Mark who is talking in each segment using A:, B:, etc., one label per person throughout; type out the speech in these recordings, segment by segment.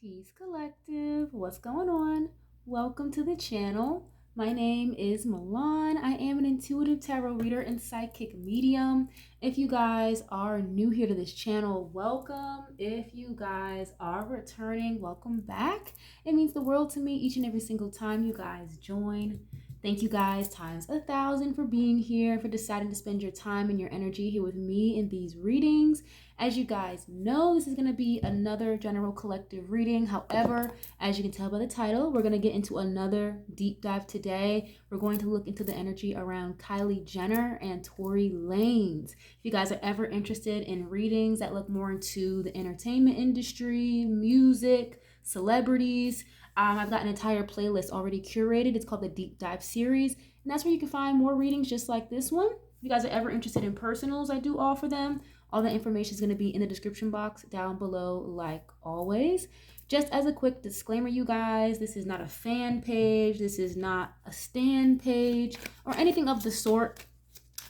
A: Peace Collective, what's going on? Welcome to the channel. My name is Milan. I am an intuitive tarot reader and psychic medium. If you guys are new here to this channel, welcome. If you guys are returning, welcome back. It means the world to me each and every single time you guys join. Thank you guys times 1,000 for being here, for deciding to spend your time and your energy here with me in these readings. As you guys know, this is going to be another general collective reading. However, as you can tell by the title, we're going to get into another deep dive today. We're going to look into the energy around Kylie Jenner and Tory Lanez. If you guys are ever interested in readings that look more into the entertainment industry, music, celebrities, I've got an entire playlist already curated. It's called the Deep Dive series, and that's where you can find more readings just like this one. If you guys are ever interested in personals, I do offer them. All the information is going to be in the description box down below, like always. Just as a quick disclaimer, you guys, this is not a fan page. This is not a stan page or anything of the sort.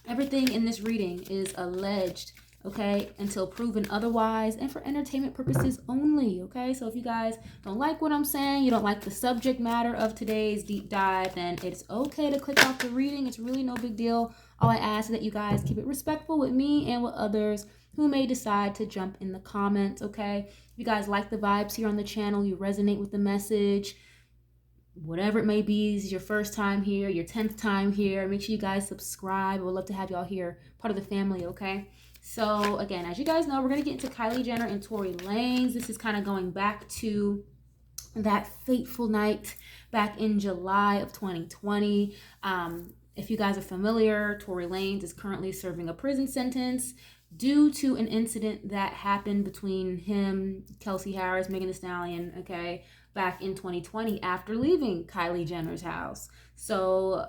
A: Everything in this reading is alleged, okay, until proven otherwise, and for entertainment purposes only, okay? So if you guys don't like what I'm saying, you don't like the subject matter of today's deep dive, then it's okay to click off the reading. It's really no big deal. All I ask is that you guys keep it respectful with me and with others who may decide to jump in the comments, okay? If you guys like the vibes here on the channel, you resonate with the message, whatever it may be, this is your first time here, your 10th time here, make sure you guys subscribe. I would love to have y'all here, part of the family, okay? So again, as you guys know, we're going to get into Kylie Jenner and Tory Lanez. This is kind of going back to that fateful night back in July of 2020. If you guys are familiar, Tory Lanez is currently serving a prison sentence due to an incident that happened between him, Kelsey Harris, Megan Thee Stallion, okay, back in 2020 after leaving Kylie Jenner's house. So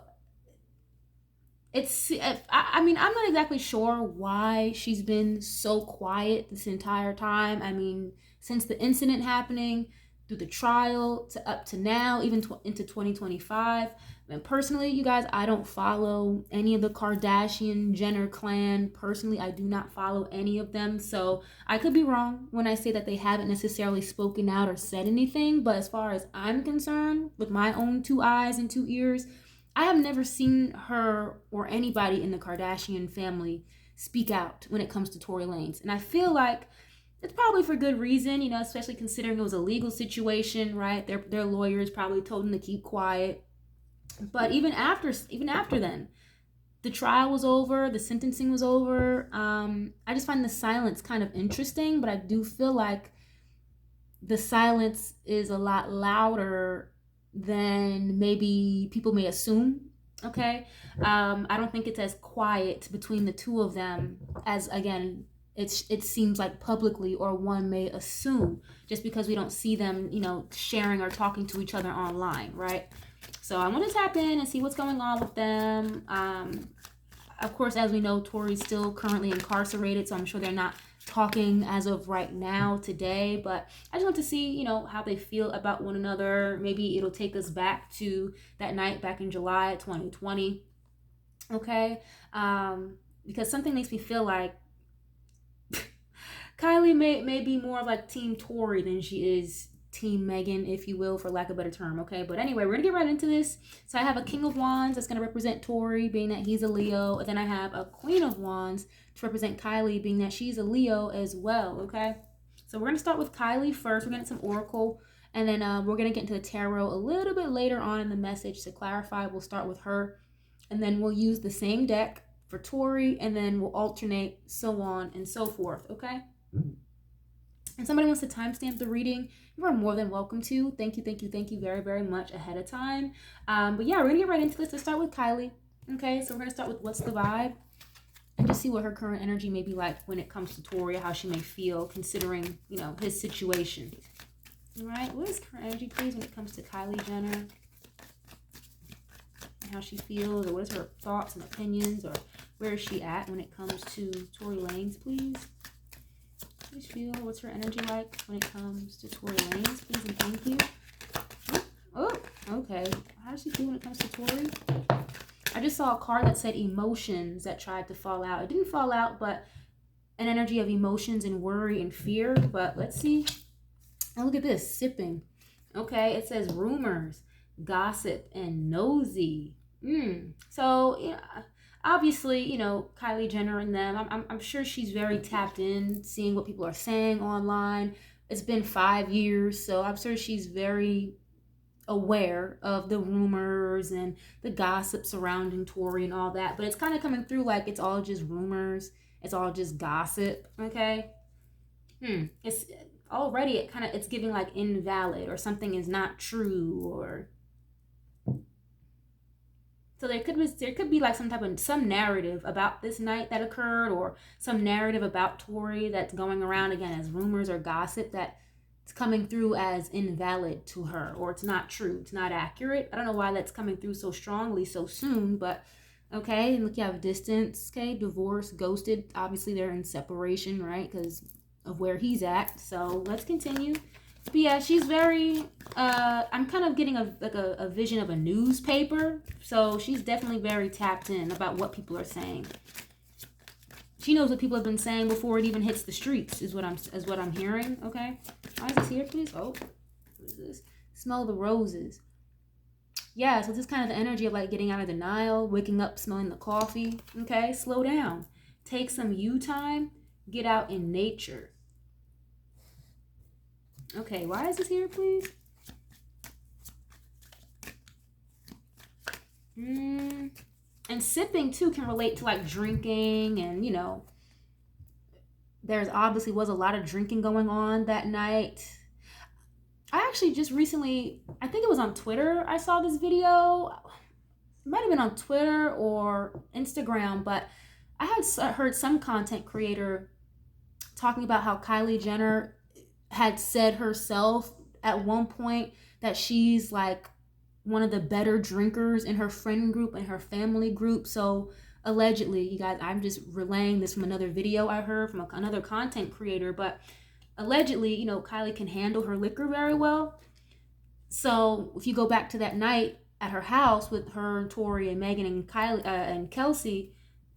A: I mean, I'm not exactly sure why she's been so quiet this entire time. I mean, since the incident happening, through the trial, to up to now, even into 2025. And personally, you guys, I don't follow any of the Kardashian Jenner clan. Personally, I do not follow any of them. So I could be wrong when I say that they haven't necessarily spoken out or said anything. But as far as I'm concerned, with my own 2 eyes and 2 ears, I have never seen her or anybody in the Kardashian family speak out when it comes to Tory Lanez. And I feel like it's probably for good reason, you know, especially considering it was a legal situation, right? Their lawyers probably told them to keep quiet. But even after then, the trial was over, the sentencing was over. I just find the silence kind of interesting, but I do feel like the silence is a lot louder than maybe people may assume, okay? I don't think it's as quiet between the two of them as, again, it seems like publicly, or one may assume, just because we don't see them, you know, sharing or talking to each other online, right? So I want to tap in and see what's going on with them. Of course, as we know, Tory's still currently incarcerated, so I'm sure they're not talking as of right now today, but I just want to see, you know, how they feel about one another. Maybe it'll take us back to that night back in July 2020, okay? Because something makes me feel like Kylie may be more like Team Tory than she is Team Megan, if you will, for lack of a better term, okay? But anyway, we're gonna get right into this. So I have a King of Wands that's gonna represent Tory, being that he's a Leo, and then I have a Queen of Wands to represent Kylie, being that she's a Leo as well, okay? So we're gonna start with Kylie first. We're gonna get some oracle, and then we're gonna get into the tarot a little bit later on in the message to clarify. We'll start with her, and then we'll use the same deck for Tory, and then we'll alternate, so on and so forth, okay? And somebody wants to timestamp the reading, you are more than welcome to. Thank you very, very much ahead of time. But yeah, we're gonna get right into this. Let's start with Kylie. Okay, so we're gonna start with what's the vibe, and just see what her current energy may be like when it comes to Tory, how she may feel considering, you know, his situation. All right, what is current energy, please, when it comes to Kylie Jenner, and how she feels, or what is her thoughts and opinions, or where is she at when it comes to Tory Lanez, please? Please feel, what's her energy like when it comes to Tory Lanez, please, and thank you. Oh, okay. How does she feel when it comes to Tory? I just saw a card that said emotions that tried to fall out. It didn't fall out, but an energy of emotions and worry and fear. But let's see And look at this, sipping. Okay, it says rumors, gossip, and nosy. So, yeah, obviously, Kylie Jenner and them, I'm sure she's very tapped in, seeing what people are saying online. It's been 5 years, so I'm sure she's very aware of the rumors and the gossip surrounding Tory and all that. But it's kind of coming through like it's all just rumors. It's all just gossip, okay? It's already, it's giving like invalid, or something is not true, or so there could be like some narrative about this night that occurred, or some narrative about Tory that's going around again as rumors or gossip that it's coming through as invalid to her, or it's not true, it's not accurate. I don't know why that's coming through so strongly so soon, but okay. And look, you have distance, okay, divorce, ghosted. Obviously they're in separation, right? Because of where he's at. So let's continue. But yeah, she's very I'm kind of getting a vision of a newspaper. So she's definitely very tapped in about what people are saying. She knows what people have been saying before it even hits the streets, is what I'm hearing. Okay. Why is this here, please? Oh, what is this? Smell the roses. Yeah, so this is kind of the energy of like getting out of denial, waking up, smelling the coffee. Okay, slow down. Take some you time. Get out in nature. Okay, why is this here, please? And sipping too can relate to like drinking, and there's obviously was a lot of drinking going on that night. I actually just recently, I think it was on Twitter, I saw this video. It might have been on Twitter or Instagram, but I had heard some content creator talking about how Kylie Jenner had said herself at one point that she's like one of the better drinkers in her friend group and her family group. So allegedly, you guys, I'm just relaying this from another video I heard from another content creator, but allegedly, Kylie can handle her liquor very well. So if you go back to that night at her house with her and Tory and Megan and Kylie and Kelsey,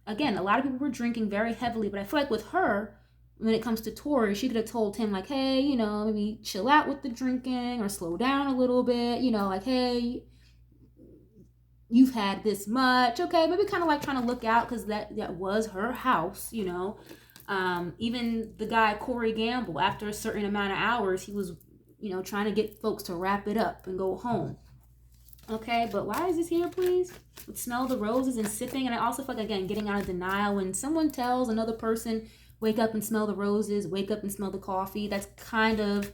A: again, a lot of people were drinking very heavily, but I feel like with her, when it comes to Tory, she could have told him like, hey, maybe chill out with the drinking or slow down a little bit, like, hey, you've had this much, okay, maybe kind of like trying to look out, because that was her house, even the guy Corey Gamble, after a certain amount of hours, he was trying to get folks to wrap it up and go home. Okay, but why is this here, please? Smell the roses and sipping. And I also feel like, again, getting out of denial. When someone tells another person, wake up and smell the roses, wake up and smell the coffee, that's kind of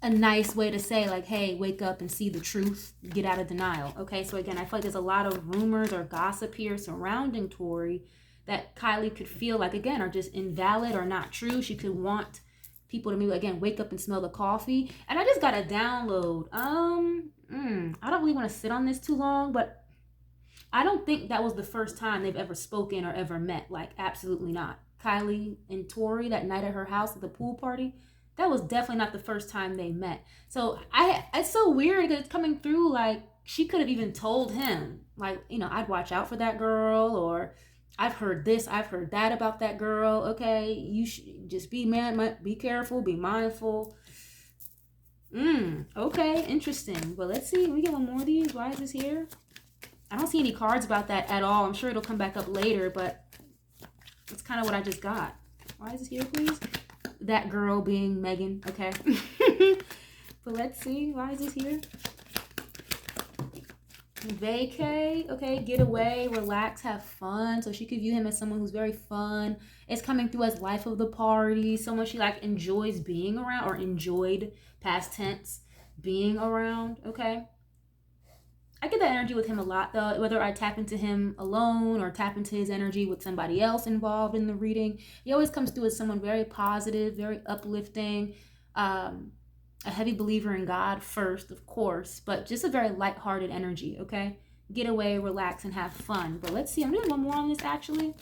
A: a nice way to say like, hey, wake up and see the truth, get out of denial. Okay, so again, I feel like there's a lot of rumors or gossip here surrounding Tory that Kylie could feel like, again, are just invalid or not true. She could want people to maybe, again, wake up and smell the coffee. And I just got a download. I don't really want to sit on this too long, but I don't think that was the first time they've ever spoken or ever met. Like, absolutely not. Kylie and Tory, that night at her house at the pool party, that was definitely not the first time they met. So it's so weird because it's coming through like she could have even told him, like, I'd watch out for that girl, or I've heard this, I've heard that about that girl. Okay, you should just be careful, be mindful. Okay, interesting. But let's see. Let me get one more of these. Why is this here? I don't see any cards about that at all. I'm sure it'll come back up later, but it's kind of what I just got. Why is this here, please? That girl being Megan. Okay. But let's see. Why is this here? Vacay. Okay, get away, relax, have fun. So she could view him as someone who's very fun. It's coming through as life of the party, someone she like enjoys being around, or enjoyed, past tense, being around. Okay, I get that energy with him a lot though, whether I tap into him alone or tap into his energy with somebody else involved in the reading. He always comes through as someone very positive, very uplifting, a heavy believer in God first, of course, but just a very lighthearted energy. Okay, get away, relax, and have fun. But let's see, I'm doing one more on this actually.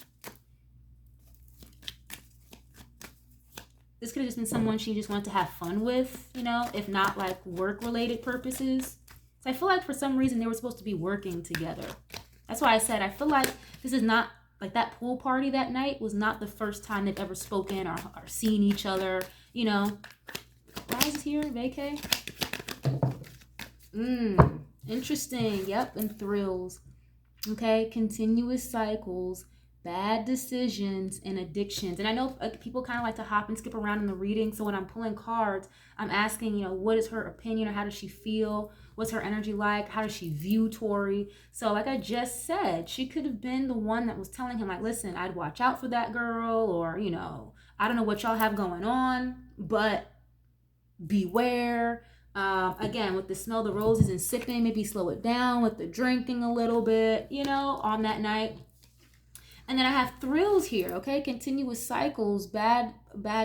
A: This could have just been someone she just wanted to have fun with, if not like work-related purposes. So I feel like for some reason they were supposed to be working together. That's why I said I feel like this is not, like that pool party that night was not the first time they've ever spoken or seen each other, surprises here, vacay. Interesting. Yep, and thrills. Okay, continuous cycles, bad decisions, and addictions. And I know people kind of like to hop and skip around in the reading. So when I'm pulling cards, I'm asking, what is her opinion, or how does she feel? What's her energy like? How does she view Tory? So like I just said, she could have been the one that was telling him, like, listen, I'd watch out for that girl, or, I don't know what y'all have going on, but beware. Again, with the smell the roses and sipping, maybe slow it down with the drinking a little bit, on that night. And then I have thrills here, okay? Continuous cycles, bad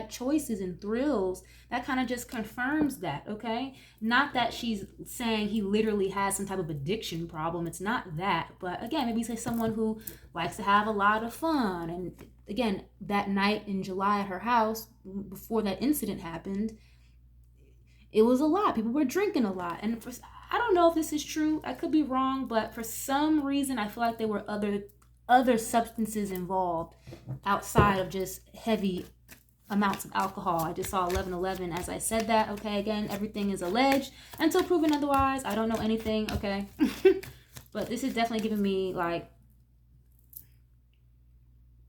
A: choices and thrills. That kind of just confirms that, okay? Not that she's saying he literally has some type of addiction problem. It's not that. But again, maybe say someone who likes to have a lot of fun. And again, that night in July at her house, before that incident happened, it was a lot. People were drinking a lot. And I don't know if this is true. I could be wrong. But for some reason, I feel like there were other substances involved outside of just heavy amounts of alcohol. I just saw 1111 as I said that. Okay, again, everything is alleged until proven otherwise. I don't know anything, okay? But this is definitely giving me, like,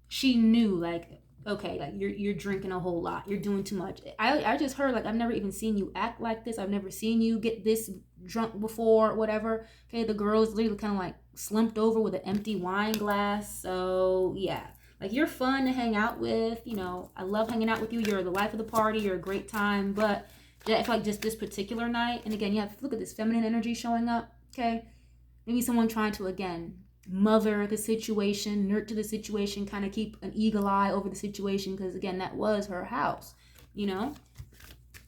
A: she knew, like, okay, like, you're drinking a whole lot. You're doing too much. I just heard, like, I've never even seen you act like this. I've never seen you get this drunk before, whatever. Okay, the girl's literally kind of, like, slumped over with an empty wine glass. So, yeah. Like, you're fun to hang out with. I love hanging out with you. You're the life of the party. You're a great time. But I feel like just this particular night, and again, you have to look at this feminine energy showing up, okay? Maybe someone trying to, again, mother the situation, nurture the situation, kind of keep an eagle eye over the situation, because again, that was her house,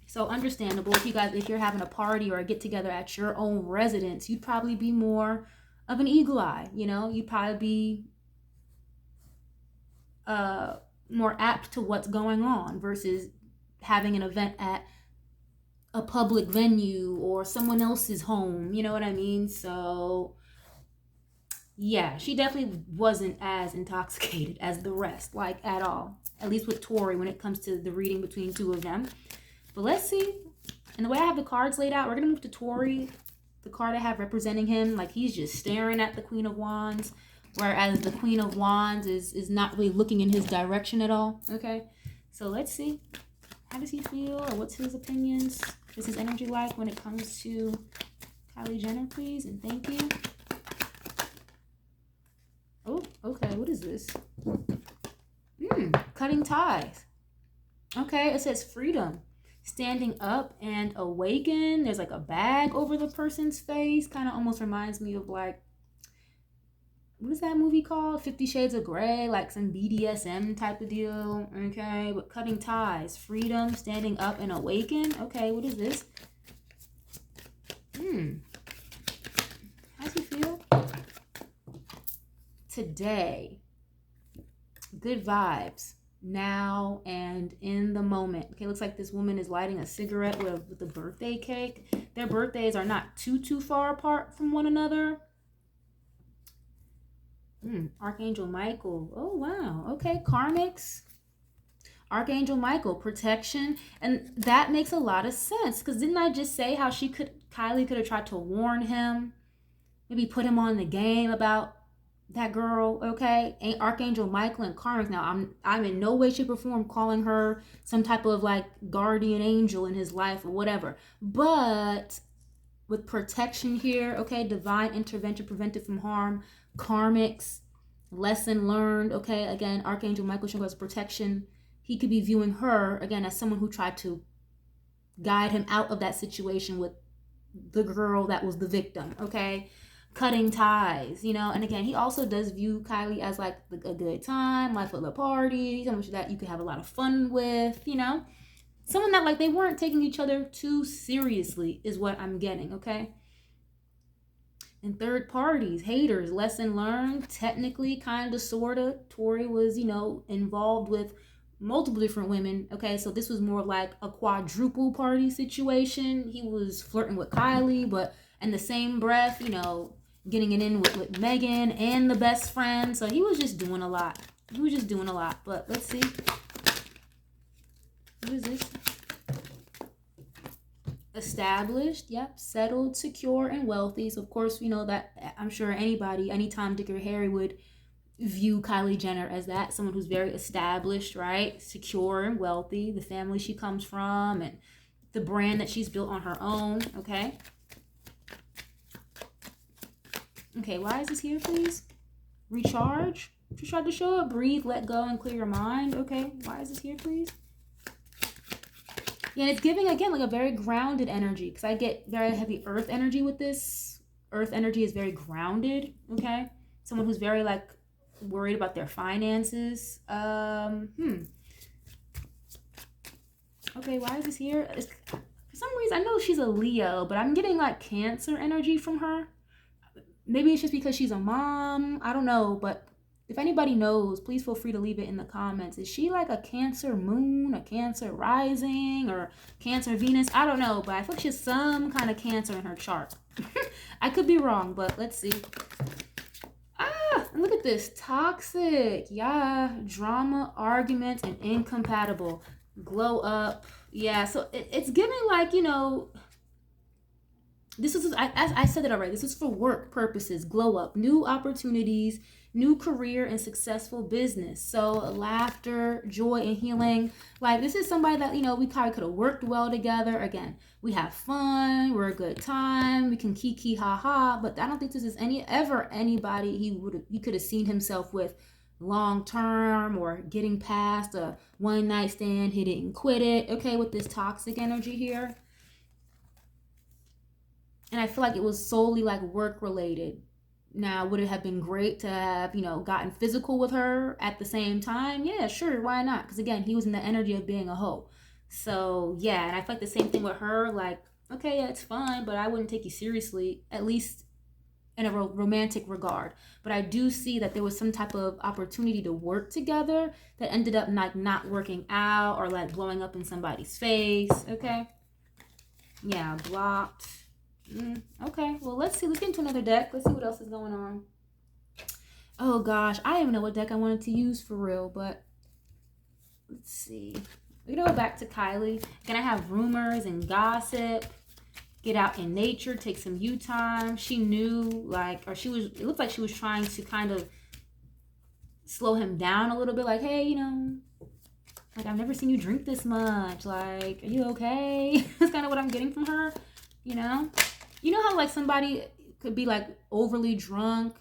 A: So understandable. If you're having a party or a get together at your own residence, you'd probably be more of an eagle eye, you'd probably be more apt to what's going on versus having an event at a public venue or someone else's home, you know what I mean? So yeah, she definitely wasn't as intoxicated as the rest, like, at all. At least with Tory when it comes to the reading between two of them. But let's see. And the way I have the cards laid out, we're going to move to Tory. The card I have representing him, like, he's just staring at the Queen of Wands. Whereas the Queen of Wands is not really looking in his direction at all. Okay? So let's see. How does he feel? Or what's his opinions? What's his energy like when it comes to Kylie Jenner, please? And thank you. Oh, okay. What is this? Cutting ties. Okay, it says freedom. Standing up and awaken. There's like a bag over the person's face. Kind of almost reminds me of, like, what is that movie called? 50 Shades of Grey, like some BDSM type of deal. Okay, but cutting ties. Freedom, standing up and awaken. Okay, what is this? How does he feel? Today. Good vibes. Now and in the moment. Okay, looks like this woman is lighting a cigarette with a birthday cake. Their birthdays are not too far apart from one another. Archangel Michael. Oh, wow. Okay, karmics. Archangel Michael, protection. And that makes a lot of sense. Because didn't I just say how Kylie could have tried to warn him? Maybe put him on the game about that girl, okay? Archangel Michael and karmics. Now, I'm in no way, shape, or form calling her some type of, like, guardian angel in his life or whatever. But with protection here, okay? Divine intervention, prevented from harm. Karmics, lesson learned, okay? Again, Archangel Michael showing us protection. He could be viewing her, again, as someone who tried to guide him out of that situation with the girl that was the victim, okay? Cutting ties, and again, he also does view Kylie as, like, a good time, life of the party, someone that you could have a lot of fun with, someone that, like, they weren't taking each other too seriously is what I'm getting, okay? And third parties, haters, lesson learned, technically, kind of, sort of. Tory was, involved with multiple different women. Okay, so this was more like a quadruple party situation. He was flirting with Kylie, but in the same breath, getting it in with Megan and the best friend. So he was just doing a lot. But let's see. What is this? Established, yep, settled, secure, and wealthy. So of course, you know that I'm sure anybody, anytime Dick or Harry would view Kylie Jenner as that, someone who's very established, right? Secure and wealthy, the family she comes from, and the brand that she's built on her own, okay? Okay, why is this here, please? Recharge. Just tried to show up. Breathe, let go, and clear your mind. Okay, why is this here, please? Yeah, and it's giving, again, like a very grounded energy, because I get very heavy earth energy with this. Earth energy is very grounded, okay? Someone who's very, like, worried about their finances. Okay, why is this here? For some reason, I know she's a Leo, but I'm getting, like, Cancer energy from her. Maybe it's just because she's a mom. I don't know, but if anybody knows, please feel free to leave it in the comments. Is she like a Cancer moon, a Cancer rising, or Cancer Venus? I don't know, but I feel like she has some kind of Cancer in her chart. I could be wrong, but let's see. And look at this. Toxic. Yeah. Drama, arguments, and incompatible. Glow up. Yeah, so it's giving, like, you know, this is, as I said it already, this is for work purposes, glow up, new opportunities, new career, and successful business. So laughter, joy, and healing. Like, this is somebody that, you know, we probably could have worked well together. Again, we have fun, we're a good time, we can kiki ha ha, but I don't think this is anybody he could have seen himself with long term, or getting past a one night stand. He didn't quit it, okay, with this toxic energy here. And I feel like it was solely like work related. Now, would it have been great to have, you know, gotten physical with her at the same time? Yeah, sure, why not? Because again, he was in the energy of being a hoe. So yeah, and I feel like the same thing with her. Like, okay, yeah, it's fine, but I wouldn't take you seriously, at least in a romantic regard. But I do see that there was some type of opportunity to work together that ended up like not working out, or like blowing up in somebody's face. Okay, yeah, blocked. Okay, well, let's see. Let's get into another deck. Let's see what else is going on. Oh gosh, I don't even know what deck I wanted to use for real, but let's see. We're gonna go back to Kylie. Gonna have rumors and gossip. Get out in nature, take some you time. She knew, like, or it looked like she was trying to kind of slow him down a little bit. Like, hey, you know, like, I've never seen you drink this much. Like, are you okay? That's kind of what I'm getting from her, you know? You know how, like, somebody could be, like, overly drunk,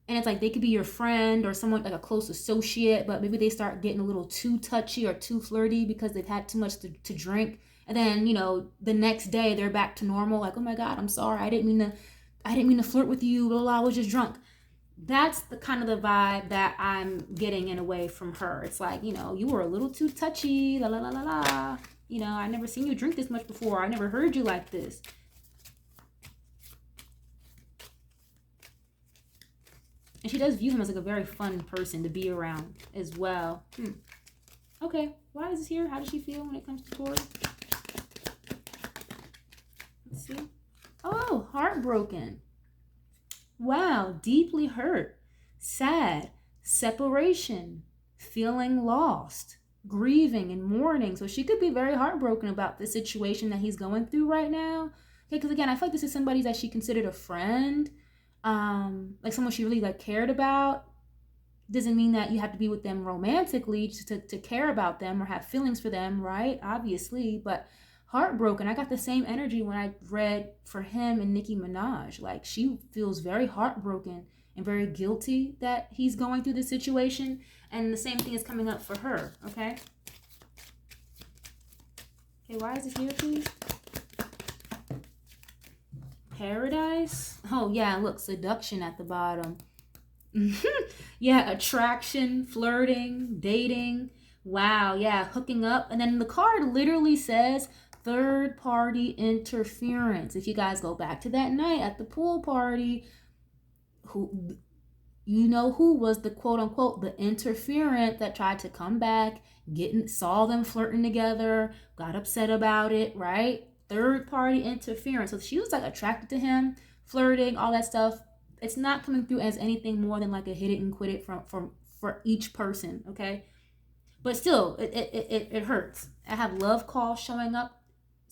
A: and it's like they could be your friend or someone, like a close associate, but maybe they start getting a little too touchy or too flirty because they've had too much to drink. And then, you know, the next day they're back to normal. Like, oh my God, I'm sorry. I didn't mean to flirt with you. Blah, blah, I was just drunk. That's the kind of the vibe that I'm getting in a way from her. It's like, you know, you were a little too touchy. La, la, la, la, la. You know, I never seen you drink this much before. I never heard you like this. And she does view him as like a very fun person to be around as well. Okay, why is this here? How does she feel when it comes to Tory? Let's see. Oh, heartbroken. Wow, deeply hurt, sad, separation, feeling lost, grieving and mourning. So she could be very heartbroken about the situation that he's going through right now. Okay, because again, I feel like this is somebody that she considered a friend. Like someone she really like cared about. Doesn't mean that you have to be with them romantically to care about them or have feelings for them, right? Obviously, but heartbroken. I got the same energy when I read for him and Nicki Minaj. Like, she feels very heartbroken and very guilty that he's going through this situation, and the same thing is coming up for her. Okay, why is this here, please? Paradise. Oh yeah, look, seduction at the bottom. Yeah, attraction, flirting, dating. Wow, yeah, hooking up. And then the card literally says third party interference. If you guys go back to that night at the pool party, who was the quote unquote the interferent that tried to come back, saw them flirting together, got upset about it, right? Third party interference. So she was like attracted to him, flirting, all that stuff. It's not coming through as anything more than like a hit it and quit it for each person, okay? But still, it hurts. I have love calls showing up.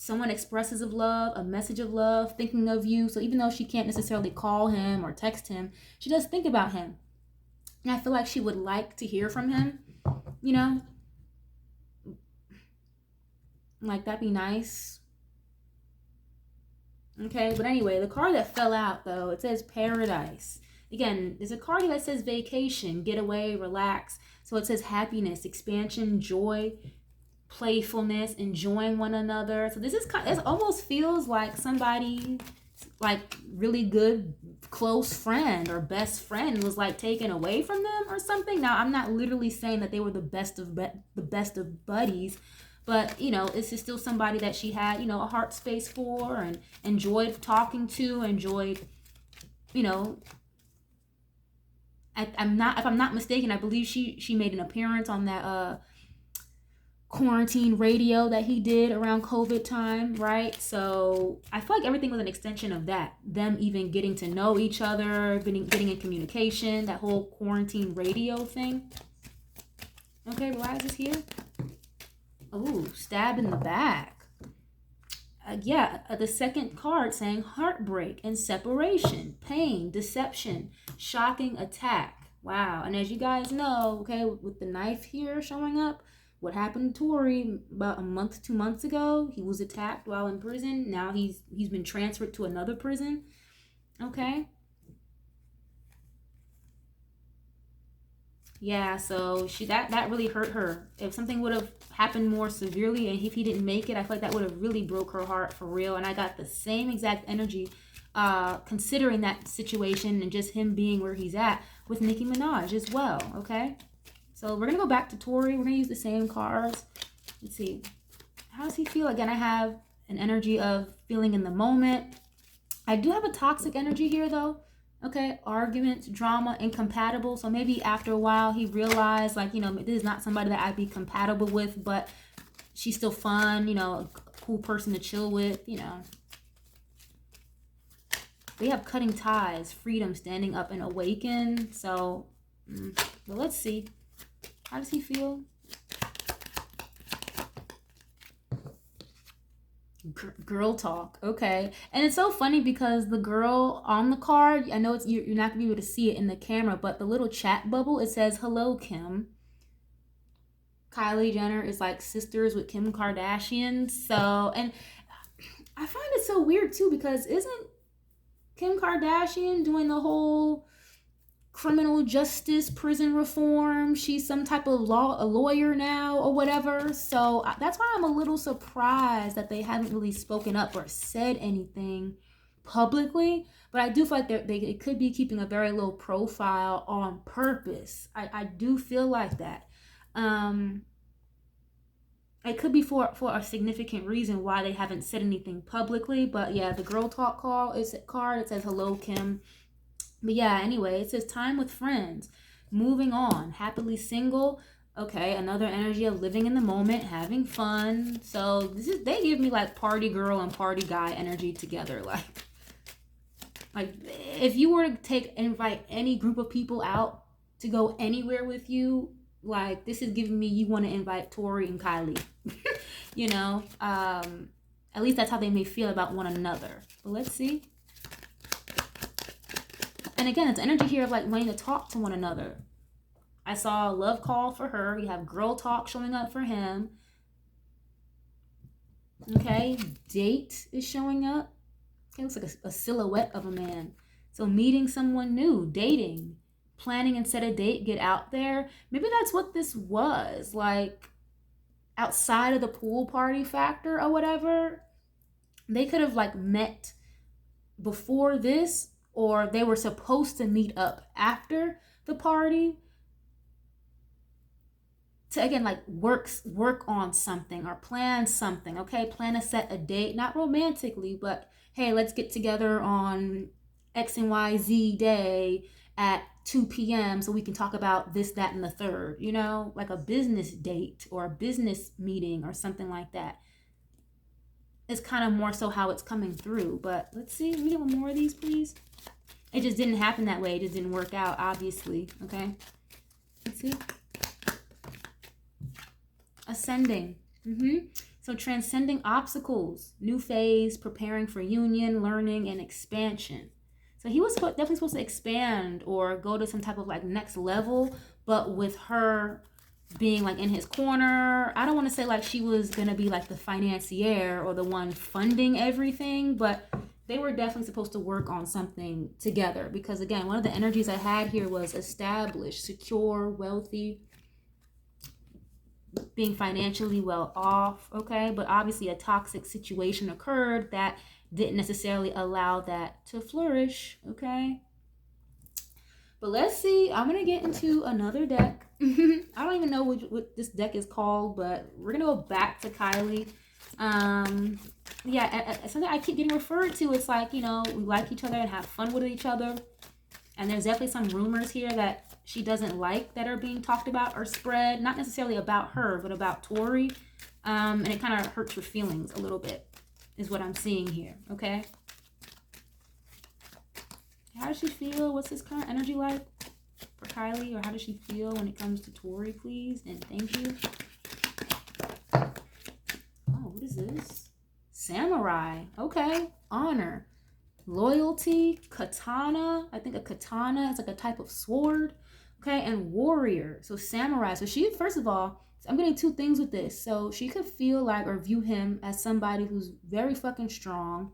A: someone expresses of love, a message of love, thinking of you. So even though she can't necessarily call him or text him, she does think about him. And I feel like she would like to hear from him, you know? Like, that'd be nice. Okay, but anyway, the card that fell out, though, it says paradise. Again, there's a card that says vacation, get away, relax. So it says happiness, expansion, joy, playfulness, enjoying one another. So this is kind of, it almost feels like somebody, like really good close friend or best friend was like taken away from them or something. Now, I'm not literally saying that they were the best of buddies, but you know, it's just still somebody that she had, you know, a heart space for and enjoyed talking to, enjoyed, you know. If I'm not mistaken, I believe she made an appearance on that quarantine radio that he did around COVID time, right? So I feel like everything was an extension of that. Them even getting to know each other, getting in communication, that whole quarantine radio thing. Okay, why is this here? Oh, stab in the back. The second card saying heartbreak and separation, pain, deception, shocking attack. Wow. And as you guys know, okay, with the knife here showing up, what happened to Tory about a month, 2 months ago? He was attacked while in prison. Now he's been transferred to another prison. Okay. Yeah, so that really hurt her. If something would have happened more severely and if he didn't make it, I feel like that would have really broke her heart for real. And I got the same exact energy considering that situation and just him being where he's at with Nicki Minaj as well, okay? So we're going to go back to Tory. We're going to use the same cards. Let's see. How does he feel? Again, I have an energy of feeling in the moment. I do have a toxic energy here, though. Okay, arguments, drama, incompatible. So maybe after a while he realized, like, you know, this is not somebody that I'd be compatible with, but she's still fun, you know, a cool person to chill with, you know. They have cutting ties, freedom, standing up and awaken. So, well, let's see. How does he feel? Girl talk. Okay. And it's so funny because the girl on the card, I know it's you're not gonna be able to see it in the camera, but the little chat bubble, it says hello Kim. Kylie Jenner is like sisters with Kim Kardashian. So, and I find it so weird too, because isn't Kim Kardashian doing the whole criminal justice, prison reform? She's some type of a lawyer now or whatever. So that's why I'm a little surprised that they haven't really spoken up or said anything publicly. But I do feel like they could be keeping a very low profile on purpose. I do feel like that. It could be for a significant reason why they haven't said anything publicly. But yeah, the girl talk card, it says hello Kim. But yeah, anyway, it says time with friends, moving on, happily single. Okay, another energy of living in the moment, having fun. So they give me like party girl and party guy energy together. Like if you were to invite any group of people out to go anywhere with you, like this is giving me you want to invite Tory and Kylie. You know, at least that's how they may feel about one another. But let's see. And again, it's energy here of like wanting to talk to one another. I saw a love call for her. You have girl talk showing up for him. Okay, date is showing up. Okay, looks like a silhouette of a man. So meeting someone new, dating, planning and set a date, get out there. Maybe that's what this was. Like outside of the pool party factor or whatever. They could have like met before this, or they were supposed to meet up after the party to, again, like work on something or plan something, okay? Plan to set a date, not romantically, but hey, let's get together on X and Y Z day at 2 p.m. so we can talk about this, that, and the third, you know? Like a business date or a business meeting or something like that. It's kind of more so how it's coming through. But let's see, let me get one more of these, please. It just didn't happen that way. It just didn't work out, obviously. Okay. Let's see. Ascending. So So transcending obstacles, new phase, preparing for union, learning, and expansion. So he was definitely supposed to expand or go to some type of like next level, but with her being like in his corner, I don't want to say like she was gonna be like the financier or the one funding everything, but they were definitely supposed to work on something together. Because again, one of the energies I had here was established, secure, wealthy, being financially well off, okay? But obviously a toxic situation occurred that didn't necessarily allow that to flourish, okay? But let's see. I'm going to get into another deck. I don't even know what this deck is called, but we're going to go back to Kylie. Yeah, something I keep getting referred to. It's like, you know, we like each other and have fun with each other. And there's definitely some rumors here that she doesn't like that are being talked about or spread. Not necessarily about her, but about Tory. And it kind of hurts her feelings a little bit, is what I'm seeing here, okay? How does she feel? What's this current energy like for Kylie? Or how does she feel when it comes to Tory, please? And thank you. Oh, what is this? Samurai. Okay. Honor. Loyalty. Katana. I think a katana is like a type of sword. Okay. And warrior. So samurai. So she, first of all, I'm getting two things with this. So she could feel like or view him as somebody who's very fucking strong.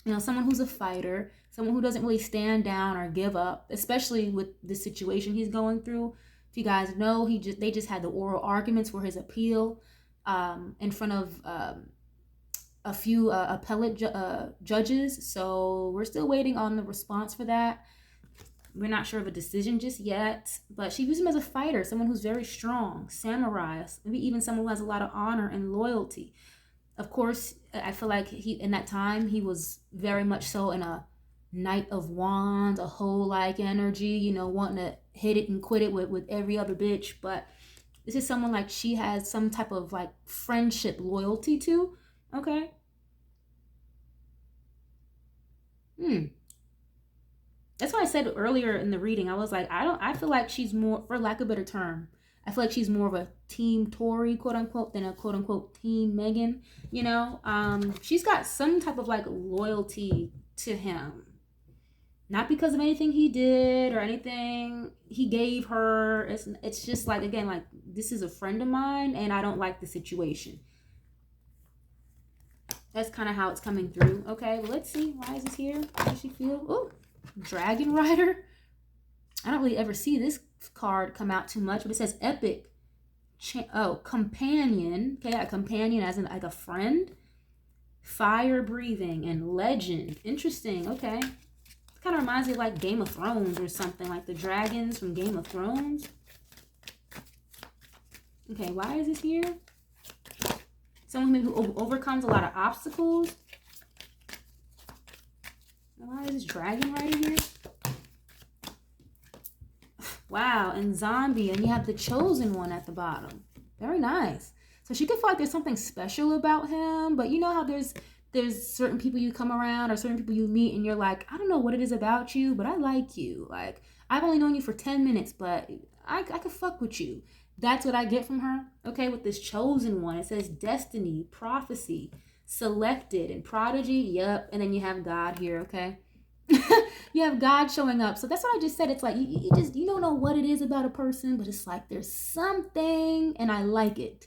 A: You know, someone who's a fighter, someone who doesn't really stand down or give up, especially with the situation he's going through. If you guys know, they just had the oral arguments for his appeal in front of a few appellate judges. So we're still waiting on the response for that. We're not sure of a decision just yet, but she views him as a fighter, someone who's very strong, samurai, maybe even someone who has a lot of honor and loyalty. Of course, I feel like in that time, he was very much so in a Knight of Wands, a whole like energy, you know, wanting to hit it and quit it with every other bitch. But this is someone like she has some type of like friendship loyalty to, okay? That's why I said earlier in the reading, I was like, I feel like she's more, for lack of a better term, I feel like she's more of a team Tory, quote unquote, than a quote unquote team Megan. You know, she's got some type of like loyalty to him, not because of anything he did or anything he gave her. It's just like, again, like, this is a friend of mine and I don't like the situation. That's kind of how it's coming through. Okay, well, let's see. Why is this here? How does she feel? Oh, Dragon Rider. I don't really ever see this card come out too much, but it says epic. Companion. Okay, a companion as in like a friend. Fire breathing and legend. Interesting. Okay. It kind of reminds me of like Game of Thrones or something, like the dragons from Game of Thrones. Okay, why is this here? Someone who overcomes a lot of obstacles. Why is this dragon right here? Wow, and zombie, and you have the chosen one at the bottom. Very nice. So she could feel like there's something special about him, but you know how there's certain people you come around or certain people you meet and you're like, I don't know what it is about you, but I like you. Like, I've only known you for 10 minutes, but I could fuck with you. That's what I get from her. Okay, with this chosen one, it says destiny, prophecy, selected, and prodigy. Yep, and then you have God here, okay? You have God showing up. So that's what I just said. It's like you don't know what it is about a person, but it's like there's something, and I like it.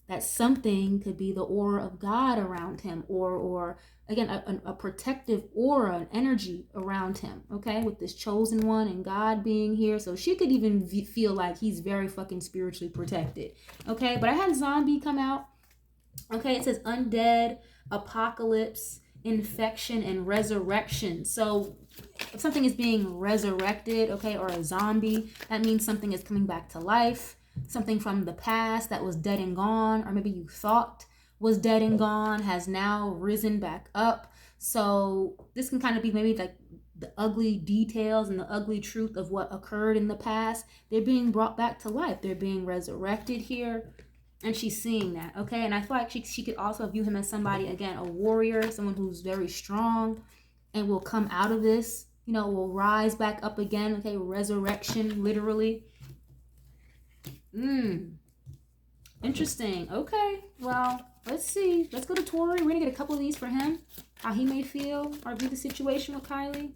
A: That something could be the aura of God around him, or again, a protective aura, an energy around him, okay, with this chosen one and God being here. So she could even feel like he's very fucking spiritually protected, okay? But I had zombie come out, okay? It says undead, apocalypse, infection, and resurrection. So if something is being resurrected, okay, or a zombie, that means something is coming back to life. Something from the past that was dead and gone, or maybe you thought was dead and gone, has now risen back up. So this can kind of be maybe like the ugly details and the ugly truth of what occurred in the past. They're being brought back to life. They're being resurrected here. And she's seeing that, okay? And I feel like she could also view him as somebody, again, a warrior, someone who's very strong and will come out of this, you know, will rise back up again, okay? Resurrection, literally. Interesting. Okay. Well, let's see. Let's go to Tory. We're going to get a couple of these for him. How he may feel or view the situation with Kylie.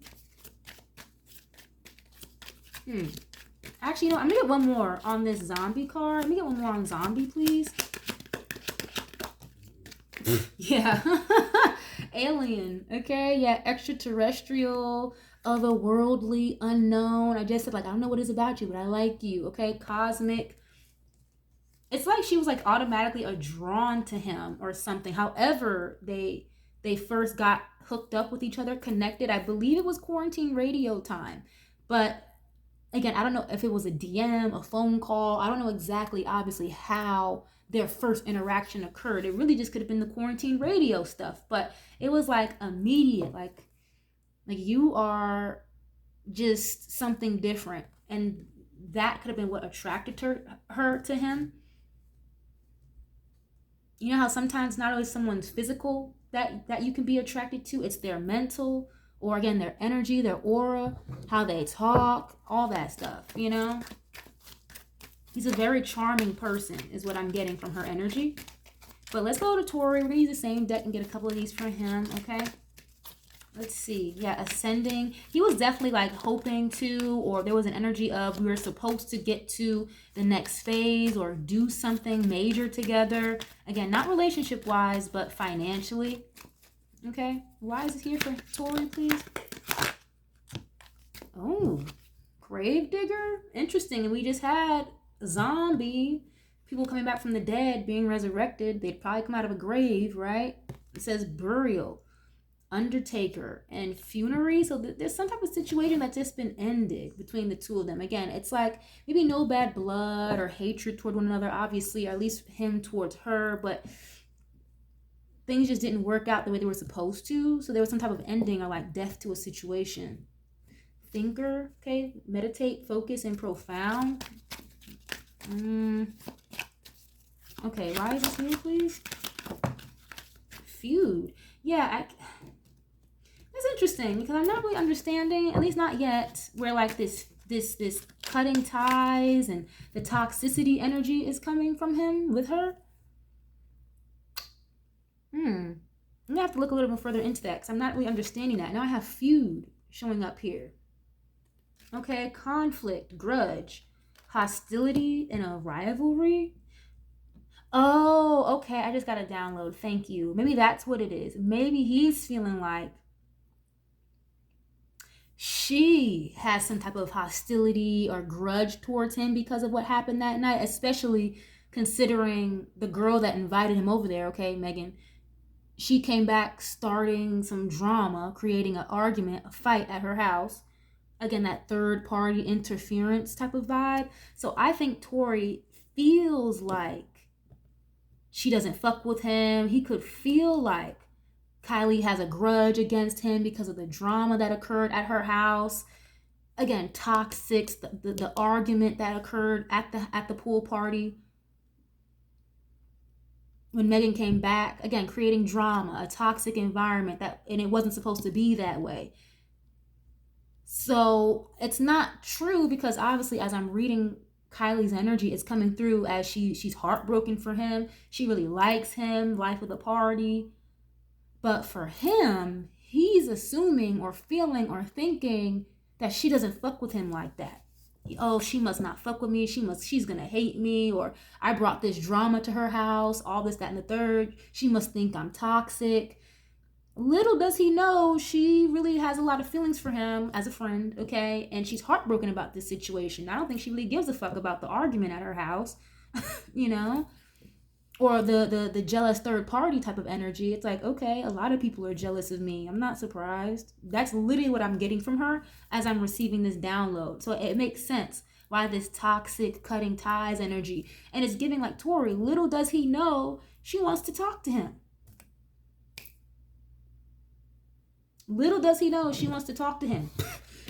A: Actually, you know, I'm going to get one more on this zombie card. Let me get one more on zombie, please. Yeah. Alien. Okay. Yeah. Extraterrestrial, otherworldly, unknown. I just said, like, I don't know what it's about you, but I like you. Okay. Cosmic. It's like she was like automatically drawn to him or something. However, they first got hooked up with each other, connected. I believe it was quarantine radio time. But again, I don't know if it was a DM, a phone call. I don't know exactly, obviously, how their first interaction occurred. It really just could have been the quarantine radio stuff. But it was like immediate, like you are just something different. And that could have been what attracted her to him. You know how sometimes not always someone's physical that you can be attracted to, it's their mental, or again, their energy, their aura, how they talk, all that stuff, you know? He's a very charming person is what I'm getting from her energy. But let's go to Tory. We're going to use the same deck and get a couple of these for him, okay? Let's see. Yeah, ascending. He was definitely like hoping to, or there was an energy of we were supposed to get to the next phase or do something major together. Again, not relationship-wise, but financially. Okay. Why is it here for Tory, please? Oh, Gravedigger. Interesting. And we just had zombie. People coming back from the dead, being resurrected. They'd probably come out of a grave, right? It says burial. Undertaker and funerary. So there's some type of situation that's just been ended between the two of them. Again, it's like maybe no bad blood or hatred toward one another, obviously, or at least him towards her, but things just didn't work out the way they were supposed to. So there was some type of ending or like death to a situation. Thinker, okay, meditate, focus, and profound. Okay, why is this here, please? Feud. Yeah, it's interesting because I'm not really understanding, at least not yet, where like this cutting ties and the toxicity energy is coming from him with her. I'm gonna have to look a little bit further into that because I'm not really understanding that. Now I have feud showing up here. Okay, conflict, grudge, hostility, and a rivalry. Oh, okay. I just got to download. Thank you. Maybe that's what it is. Maybe he's feeling like she has some type of hostility or grudge towards him because of what happened that night, especially considering the girl that invited him over there, okay, Megan, she came back starting some drama, creating an argument, a fight at her house. Again, that third party interference type of vibe. So I think Tory feels like she doesn't fuck with him. He could feel like Kylie has a grudge against him because of the drama that occurred at her house. Again, toxic, the argument that occurred at the pool party. When Megan came back, again, creating drama, a toxic environment and it wasn't supposed to be that way. So it's not true because obviously as I'm reading Kylie's energy, it's coming through as she's heartbroken for him. She really likes him, life of the party. But for him, he's assuming or feeling or thinking that she doesn't fuck with him like that. Oh, she must not fuck with me. She's gonna hate me, or I brought this drama to her house, all this, that, and the third. She must think I'm toxic. Little does he know she really has a lot of feelings for him as a friend, okay? And she's heartbroken about this situation. I don't think she really gives a fuck about the argument at her house, you know? Or the jealous third party type of energy. It's like, okay, a lot of people are jealous of me. I'm not surprised. That's literally what I'm getting from her as I'm receiving this download. So it makes sense why this toxic cutting ties energy. And it's giving like Tory, little does he know she wants to talk to him. Little does he know she wants to talk to him.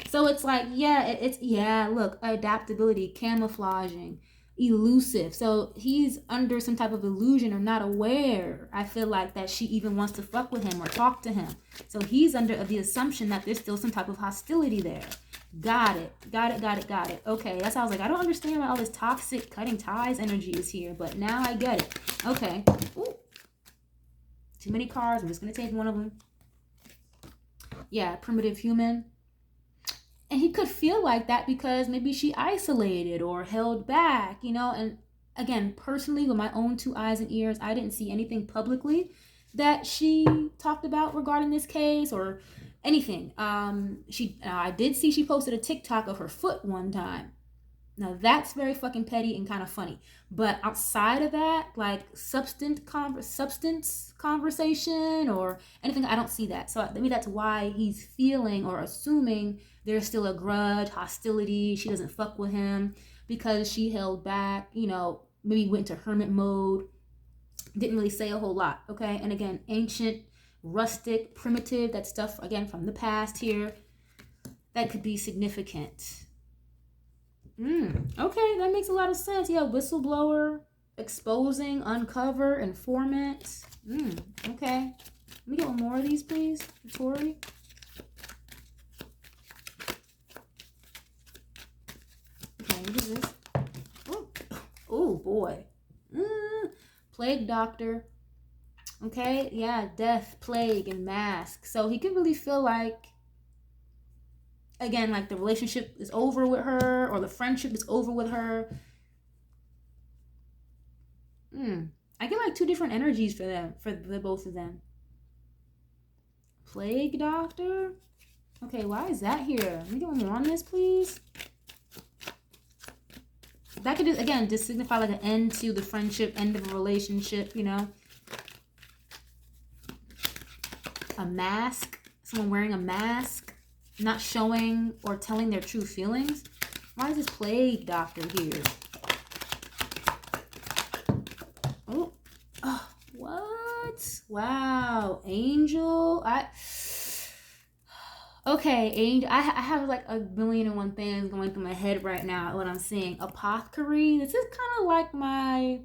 A: So it's like, look, adaptability, camouflaging, elusive. So he's under some type of illusion or not aware, I feel like, that she even wants to fuck with him or talk to him. So he's under the assumption that there's still some type of hostility there. Got it. Okay, that's how I was like, I don't understand why all this toxic cutting ties energy is here, but now I get it. Okay. Ooh. Too many cards. I'm just going to take one of them. Yeah, primitive human. And he could feel like that because maybe she isolated or held back, you know. And again, personally, with my own 2 eyes and ears, I didn't see anything publicly that she talked about regarding this case or anything. I did see she posted a TikTok of her foot one time. Now that's very fucking petty and kind of funny. But outside of that, like substance conversation or anything, I don't see that. So maybe that's why he's feeling or assuming there's still a grudge, hostility. She doesn't fuck with him because she held back, you know, maybe went into hermit mode, didn't really say a whole lot, okay? And again, ancient, rustic, primitive, that stuff, again, from the past here, that could be significant. Okay, that makes a lot of sense. Yeah, whistleblower, exposing, uncover, informant. Okay. Let me get one more of these, please, Tory. Okay, what is this? Oh boy. Plague doctor. Okay, yeah, death, plague, and mask. So he could really feel like, again, like the relationship is over with her or the friendship is over with her. I get like 2 different energies for them, for the both of them. Plague doctor. Okay, why is that here? Let me get one more on this, please. That could, again, just signify like an end to the friendship, end of a relationship, you know. A mask. Someone wearing a mask. Not showing or telling their true feelings. Why is this plague doctor here? Oh, what? Wow, angel. Okay, angel. I have like a million and one things going through my head right now. What I'm seeing, apothecary. This is kind of like my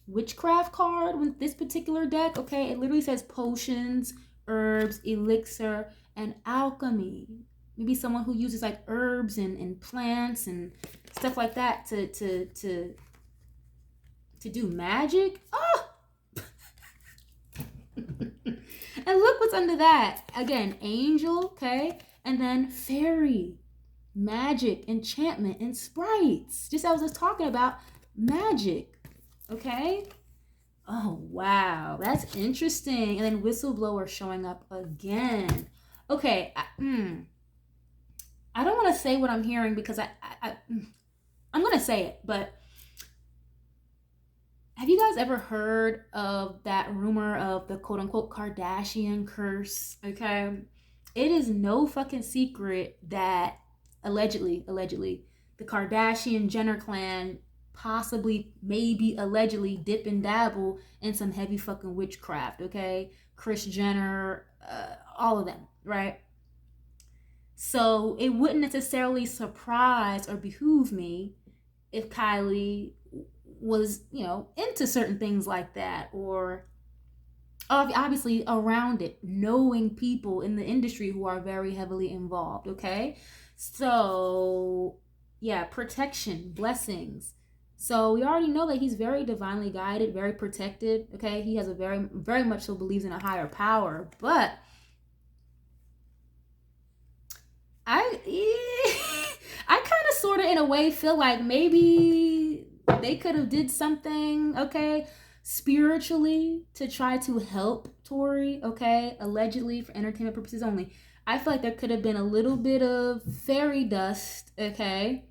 A: witchcraft card with this particular deck. Okay, it literally says potions, herbs, elixir, and alchemy. Maybe someone who uses like herbs and plants and stuff like that to do magic. Oh! And look what's under that. Again, angel, okay? And then fairy, magic, enchantment, and sprites. Just as I was just talking about magic, okay? Oh, wow. That's interesting. And then whistleblower showing up again. Okay, I don't want to say what I'm hearing because I'm going to say it, but have you guys ever heard of that rumor of the quote-unquote Kardashian curse? Okay, it is no fucking secret that allegedly, the Kardashian Jenner clan possibly, maybe, allegedly dip and dabble in some heavy fucking witchcraft, okay? Kris Jenner, all of them, right? So it wouldn't necessarily surprise or behoove me if Kylie was, you know, into certain things like that, or obviously around it, knowing people in the industry who are very heavily involved, okay? So, yeah, protection, blessings. So we already know that he's very divinely guided, very protected, okay? He has a very much so believes in a higher power, but I kind of sort of in a way feel like maybe they could have did something, okay, spiritually to try to help Tory, okay, allegedly for entertainment purposes only. I feel like there could have been a little bit of fairy dust, okay,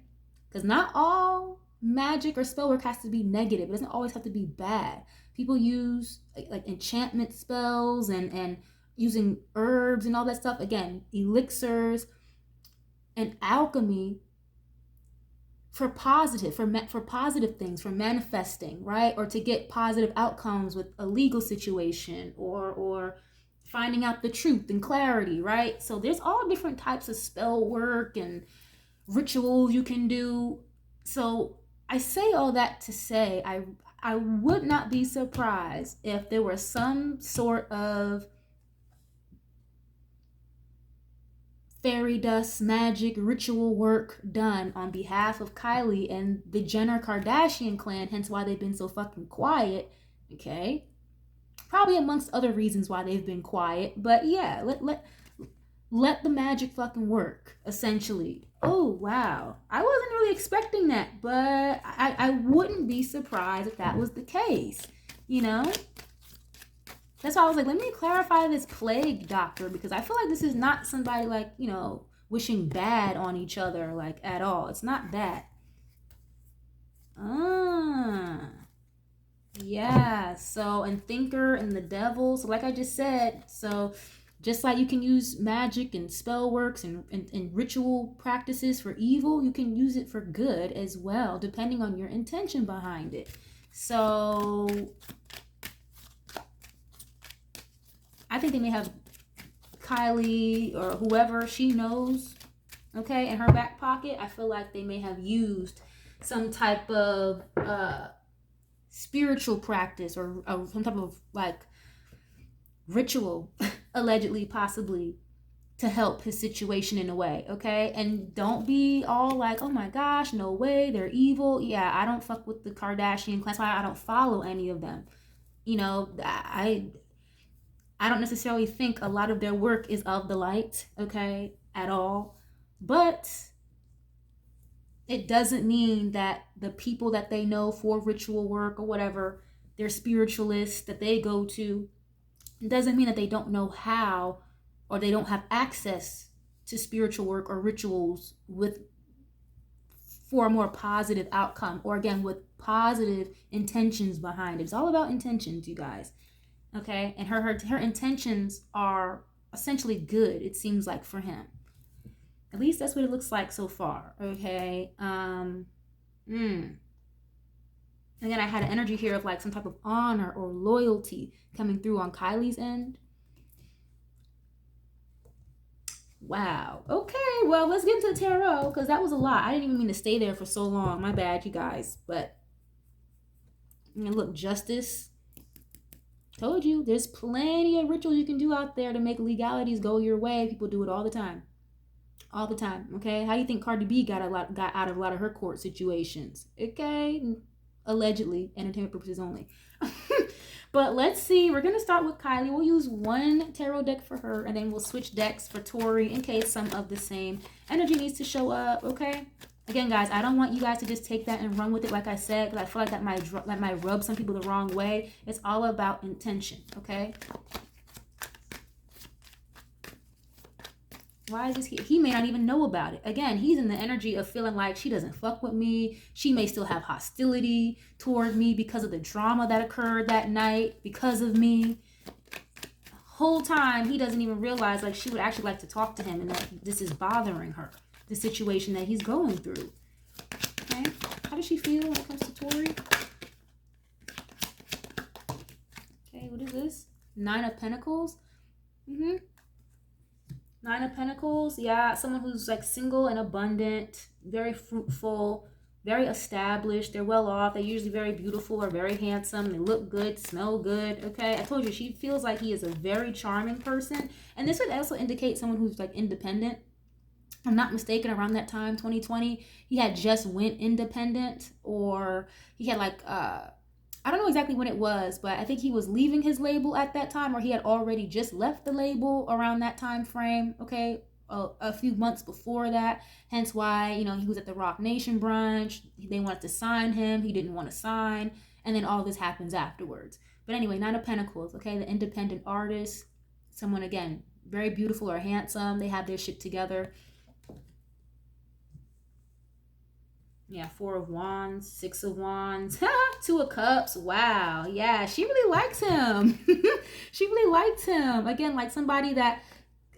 A: because not all magic or spell work has to be negative. It doesn't always have to be bad. People use like enchantment spells and using herbs and all that stuff. Again, elixirs and alchemy for positive things, for manifesting, right? Or to get positive outcomes with a legal situation, or finding out the truth and clarity, right? So there's all different types of spell work and rituals you can do. So I say all that to say I would not be surprised if there were some sort of fairy dust, magic, ritual work done on behalf of Kylie and the Jenner Kardashian clan, hence why they've been so fucking quiet, okay? Probably amongst other reasons why they've been quiet. But yeah, let the magic fucking work, essentially. Oh, wow. I wasn't really expecting that, but I wouldn't be surprised if that was the case, you know? That's why I was like, let me clarify this plague doctor, because I feel like this is not somebody like, you know, wishing bad on each other, like, at all. It's not that. Yeah. So, and thinker and the devil. So like I just said, so just like you can use magic and spell works and ritual practices for evil, you can use it for good as well, depending on your intention behind it. So I think they may have Kylie or whoever she knows, okay, in her back pocket. I feel like they may have used some type of spiritual practice or some type of like ritual, allegedly, possibly, to help his situation in a way, okay? And don't be all like, oh my gosh, no way, they're evil. Yeah, I don't fuck with the Kardashian class. I don't follow any of them. You know, I don't necessarily think a lot of their work is of the light, okay, at all. But it doesn't mean that the people that they know for ritual work or whatever, their spiritualists that they go to, it doesn't mean that they don't know how or they don't have access to spiritual work or rituals for a more positive outcome, or again, with positive intentions behind it. It's all about intentions, you guys. Okay? And her intentions are essentially good, it seems like, for him. At least that's what it looks like so far. Okay? Again, I had an energy here of like some type of honor or loyalty coming through on Kylie's end. Wow. Okay, well, let's get into the tarot, because that was a lot. I didn't even mean to stay there for so long. My bad, you guys. But, look, justice. Told you, there's plenty of rituals you can do out there to make legalities go your way. People do it all the time. All the time, okay? How do you think Cardi B got out of a lot of her court situations? Okay? Allegedly, entertainment purposes only. But let's see. We're going to start with Kylie. We'll use one tarot deck for her, and then we'll switch decks for Tory in case some of the same energy needs to show up, okay? Again, guys, I don't want you guys to just take that and run with it, like I said, because I feel like that might rub some people the wrong way. It's all about intention, okay? Why is this here? He may not even know about it. Again, he's in the energy of feeling like she doesn't fuck with me. She may still have hostility toward me because of the drama that occurred that night, because of me. Whole time, he doesn't even realize like she would actually like to talk to him and that this is bothering her, the situation that he's going through. Okay? How does she feel when it comes to Tory? Okay, what is this? 9 of Pentacles. Nine of Pentacles, yeah, someone who's like single and abundant, very fruitful, very established. They're well off. They're usually very beautiful or very handsome. They look good, smell good, okay? I told you, she feels like he is a very charming person. And this would also indicate someone who's like independent. If I'm not mistaken, around that time, 2020, he had just went independent, or he had like, I don't know exactly when it was, but I think he was leaving his label at that time, or he had already just left the label around that time frame, okay? A few months before that. Hence why, he was at the Rock Nation brunch. They wanted to sign him. He didn't want to sign. And then all this happens afterwards. But anyway, 9 of Pentacles, okay? The independent artist. Someone, again, very beautiful or handsome. They have their shit together. Yeah, 4 of Wands, 6 of Wands, 2 of Cups. Wow. Yeah, she really likes him. She really liked him. Again, like somebody that,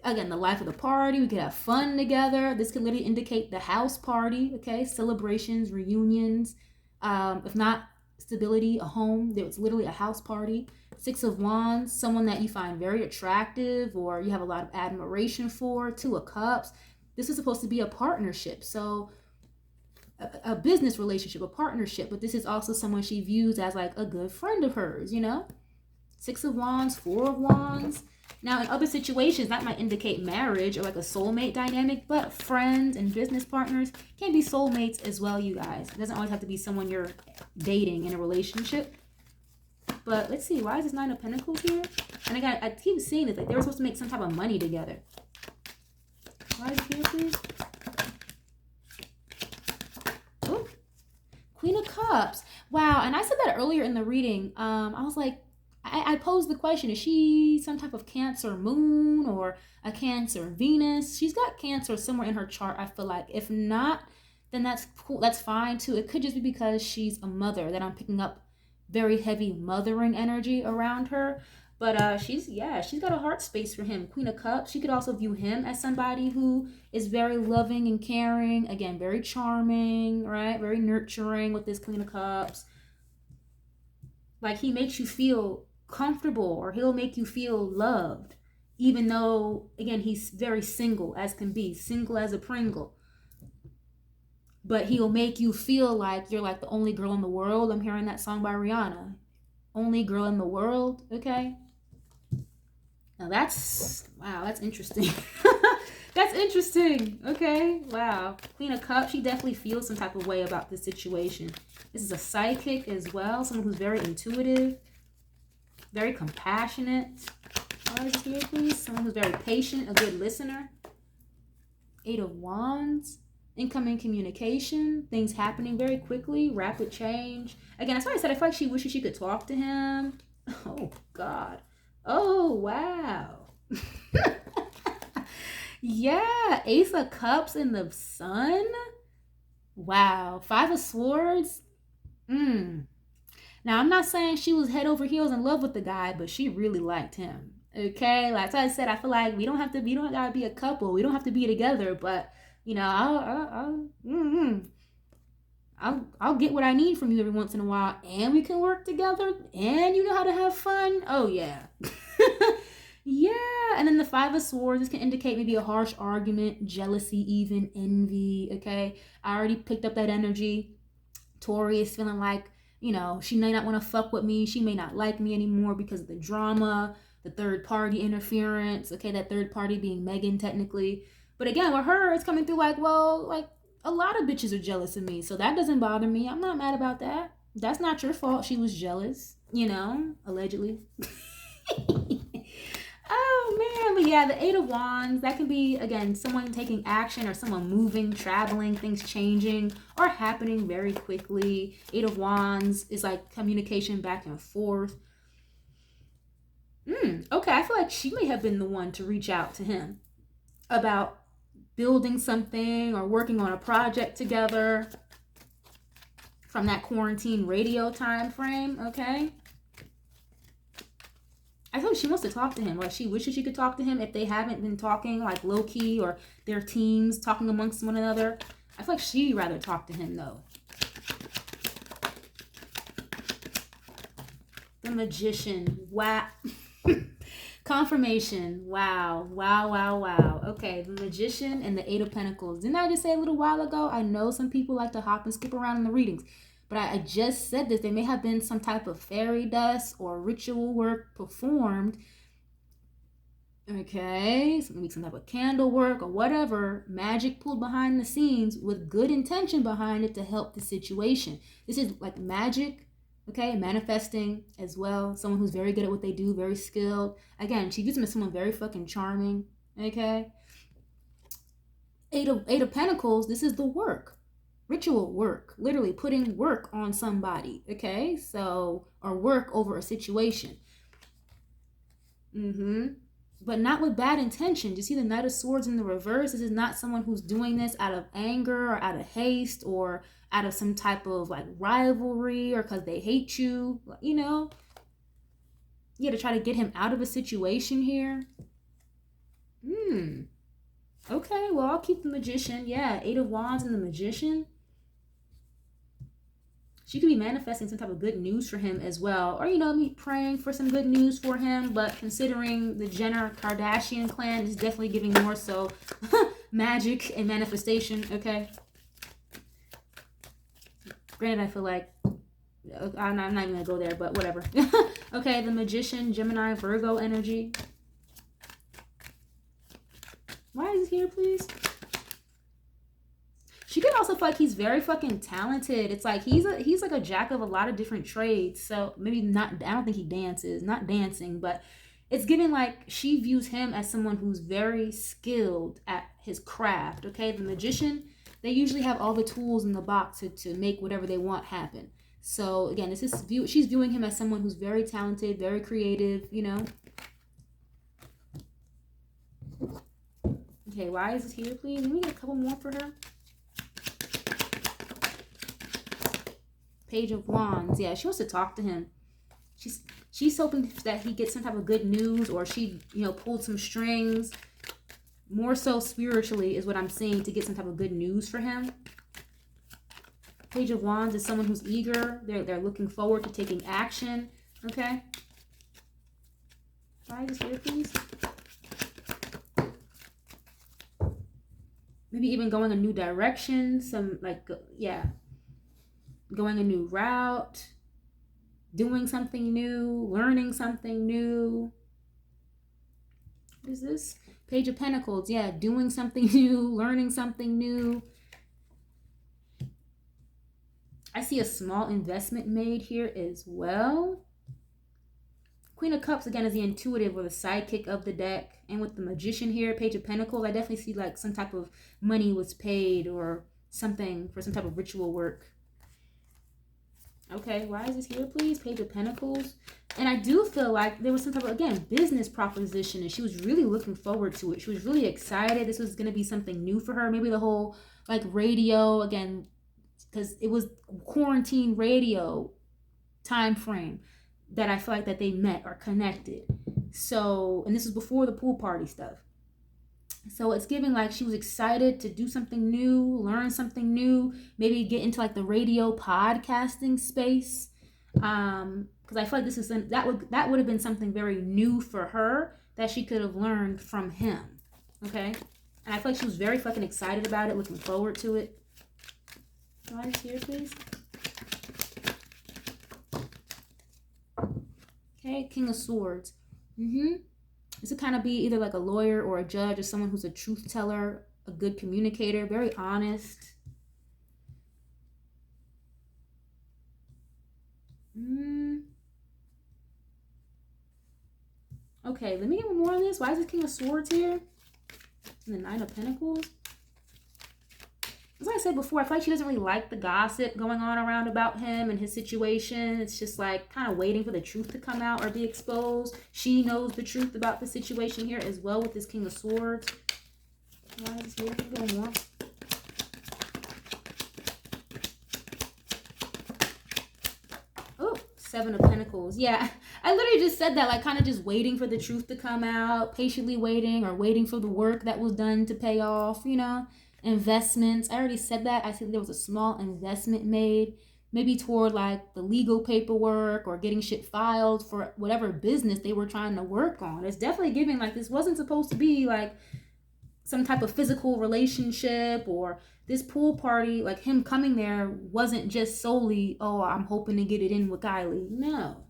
A: again, the life of the party. We could have fun together. This could literally indicate the house party, okay? Celebrations, reunions. If not stability, a home. It's literally a house party. 6 of Wands, someone that you find very attractive or you have a lot of admiration for. 2 of Cups. This is supposed to be a partnership. So a business relationship, a partnership, but this is also someone she views as like a good friend of hers, 6 of Wands, 4 of Wands. Now, in other situations, that might indicate marriage or like a soulmate dynamic, but friends and business partners can be soulmates as well, you guys. It doesn't always have to be someone you're dating in a relationship. But let's see, why is this Nine of Pentacles here? And I keep seeing it, like they were supposed to make some type of money together. Why is it here, please? Oh, Queen of Cups. Wow, and I said that earlier in the reading. I was like, I posed the question, is she some type of Cancer moon or a Cancer Venus? She's got Cancer somewhere in her chart, I feel like. If not, then that's cool. That's fine too. It could just be because she's a mother that I'm picking up very heavy mothering energy around her. But she's got a heart space for him. Queen of Cups. She could also view him as somebody who is very loving and caring. Again, very charming, right? Very nurturing with this Queen of Cups. Like he makes you feel comfortable, or he'll make you feel loved. Even though, again, he's very single as can be. Single as a Pringle. But he'll make you feel like you're like the only girl in the world. I'm hearing that song by Rihanna. Only girl in the world, okay? Now that's, wow, that's interesting. That's interesting, okay? Wow. Queen of Cups, she definitely feels some type of way about this situation. This is a psychic as well, someone who's very intuitive, very compassionate. What is here, please? Someone who's very patient, a good listener. Eight of Wands. Incoming communication, things happening very quickly, rapid change. Again, that's why I said I feel like she wishes she could talk to him. Oh, God. Oh, wow. Yeah, Ace of Cups in the Sun. Wow. Five of Swords. Now, I'm not saying she was head over heels in love with the guy, but she really liked him. Okay? Like I said, I feel like we don't gotta be a couple. We don't have to be together, but you know, I'll get what I need from you every once in a while, and we can work together, and you know how to have fun. Oh yeah. Yeah. And then the Five of Swords, this can indicate maybe a harsh argument, jealousy, even envy. Okay, I already picked up that energy. Tory is feeling like, you know, she may not want to fuck with me, she may not like me anymore because of the drama, the third party interference. Okay, that third party being Megan technically. But again, with her, it's coming through like, well, like a lot of bitches are jealous of me. So that doesn't bother me. I'm not mad about that. That's not your fault. She was jealous, you know, allegedly. Oh, man. But yeah, the Eight of Wands, that can be, again, someone taking action or someone moving, traveling, things changing or happening very quickly. Eight of Wands is like communication back and forth. Okay, I feel like she may have been the one to reach out to him about building something or working on a project together from that quarantine radio time frame. Okay, I thought she wants to talk to him. Like she wishes she could talk to him if they haven't been talking like low-key or their teams talking amongst one another. I feel like she'd rather talk to him though. The Magician. Wow. Confirmation. Wow. Okay, the Magician and the Eight of Pentacles. Didn't I just say a little while ago? I know some people like to hop and skip around in the readings, but I just said this. There may have been some type of fairy dust or ritual work performed. Okay, so maybe some type of candle work or whatever, magic pulled behind the scenes with good intention behind it to help the situation. This is like magic. Okay, manifesting as well. Someone who's very good at what they do, very skilled. Again, she views him as someone very fucking charming. Okay. Eight of Pentacles, this is the work. Ritual work. Literally putting work on somebody. Okay, so, or work over a situation. But not with bad intention. You see the Knight of Swords in the reverse? This is not someone who's doing this out of anger or out of haste or out of some type of like rivalry or because they hate you, you know. Yeah, to try to get him out of a situation here. Okay, well, I'll keep the Magician. Yeah, Eight of Wands and the Magician. She could be manifesting some type of good news for him as well. Or, you know, me praying for some good news for him. But considering the Jenner Kardashian clan is definitely giving more so magic and manifestation, okay? Granted, I feel like, I'm not even going to go there, but whatever. Okay, the Magician, Gemini, Virgo energy. Why is it here, please? She could also feel like he's very fucking talented. It's like he's like a jack of a lot of different trades. So maybe not, I don't think he dances, not dancing, but it's giving like she views him as someone who's very skilled at his craft. Okay, the magician, they usually have all the tools in the box to make whatever they want happen. So again, this is she's viewing him as someone who's very talented, very creative, you know. Okay, why is this here, please? Let me get a couple more for her. Page of Wands. Yeah, she wants to talk to him. She's hoping that he gets some type of good news, or she, you know, pulled some strings. More so spiritually is what I'm seeing, to get some type of good news for him. Page of Wands is someone who's eager. They're looking forward to taking action. Okay. Why is this here, please? Maybe even going a new direction. Some like, yeah. Going a new route. Doing something new. Learning something new. What is this? Page of Pentacles. Yeah, doing something new. Learning something new. I see a small investment made here as well. Queen of Cups, again, is the intuitive or the sidekick of the deck. And with the Magician here, Page of Pentacles, I definitely see like some type of money was paid or something for some type of ritual work. Okay, why is this here, please? Page of Pentacles. And I do feel like there was some type of, again, business proposition, and she was really looking forward to it. She was really excited. This was going to be something new for her. Maybe the whole, like, radio, again, because it was quarantine radio time frame that I feel like that they met or connected. So, and this is before the pool party stuff. So it's giving like she was excited to do something new, learn something new, maybe get into like the radio podcasting space. Because I feel like this is that would have been something very new for her that she could have learned from him. Okay, and I feel like she was very fucking excited about it, looking forward to it. Right here, please. Okay, King of Swords. This would kind of be either like a lawyer or a judge or someone who's a truth teller, a good communicator, very honest. Okay, let me get one more on this. Why is this King of Swords here? And the Nine of Pentacles. As I said before, I feel like she doesn't really like the gossip going on around about him and his situation. It's just like kind of waiting for the truth to come out or be exposed. She knows the truth about the situation here as well with this King of Swords. Why is here? One more. Oh, Seven of Pentacles. Yeah, I literally just said that, like kind of just waiting for the truth to come out, patiently waiting or waiting for the work that was done to pay off, you know. Investments. I already said that. I said there was a small investment made, maybe toward like the legal paperwork or getting shit filed for whatever business they were trying to work on. It's definitely giving like this wasn't supposed to be like some type of physical relationship, or this pool party, like him coming there wasn't just solely, oh, I'm hoping to get it in with Kylie. No.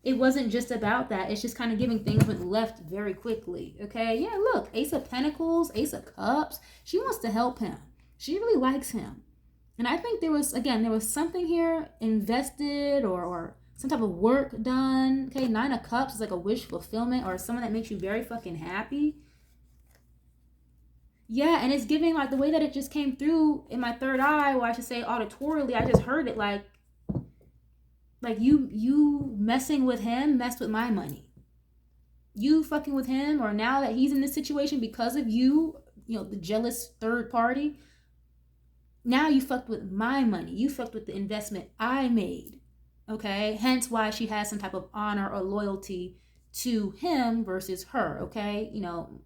A: It wasn't just about that. It's just kind of giving things went left very quickly. Okay. Yeah. Look, Ace of Pentacles, Ace of Cups. She wants to help him. She really likes him. And I think there was something here invested or some type of work done. Okay. Nine of Cups is like a wish fulfillment or someone that makes you very fucking happy. Yeah. And it's giving like the way that it just came through in my third eye, or I should say auditorily, I just heard it like you messing with him messed with my money. You fucking with him, or now that he's in this situation because of you, you know, the jealous third party, now you fucked with my money. You fucked with the investment I made. Okay? Hence why she has some type of honor or loyalty to him versus her. Okay? You know,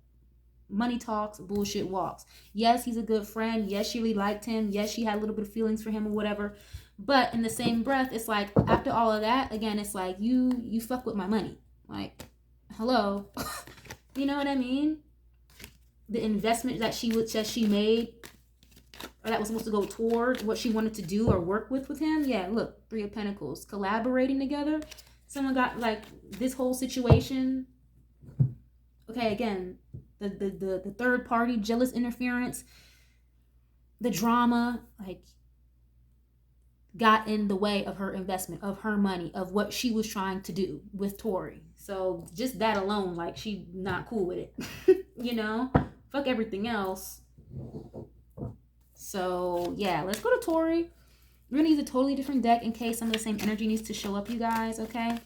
A: money talks, bullshit walks. Yes, he's a good friend. Yes, she really liked him. Yes, she had a little bit of feelings for him or whatever. But in the same breath, it's like after all of that, again, it's like you fuck with my money. Like, hello. You know what I mean? The investment that she made, or that was supposed to go toward what she wanted to do or work with him. Yeah, look, Three of Pentacles, collaborating together. Someone got like this whole situation. Okay, again, the third party, jealous interference. the drama, like, got in the way of her investment, of her money, of what she was trying to do with Tory. So just that alone, like, she not cool with it. You know? Fuck everything else. So yeah, let's go to Tory. We're gonna use a totally different deck in case some of the same energy needs to show up, you guys, okay?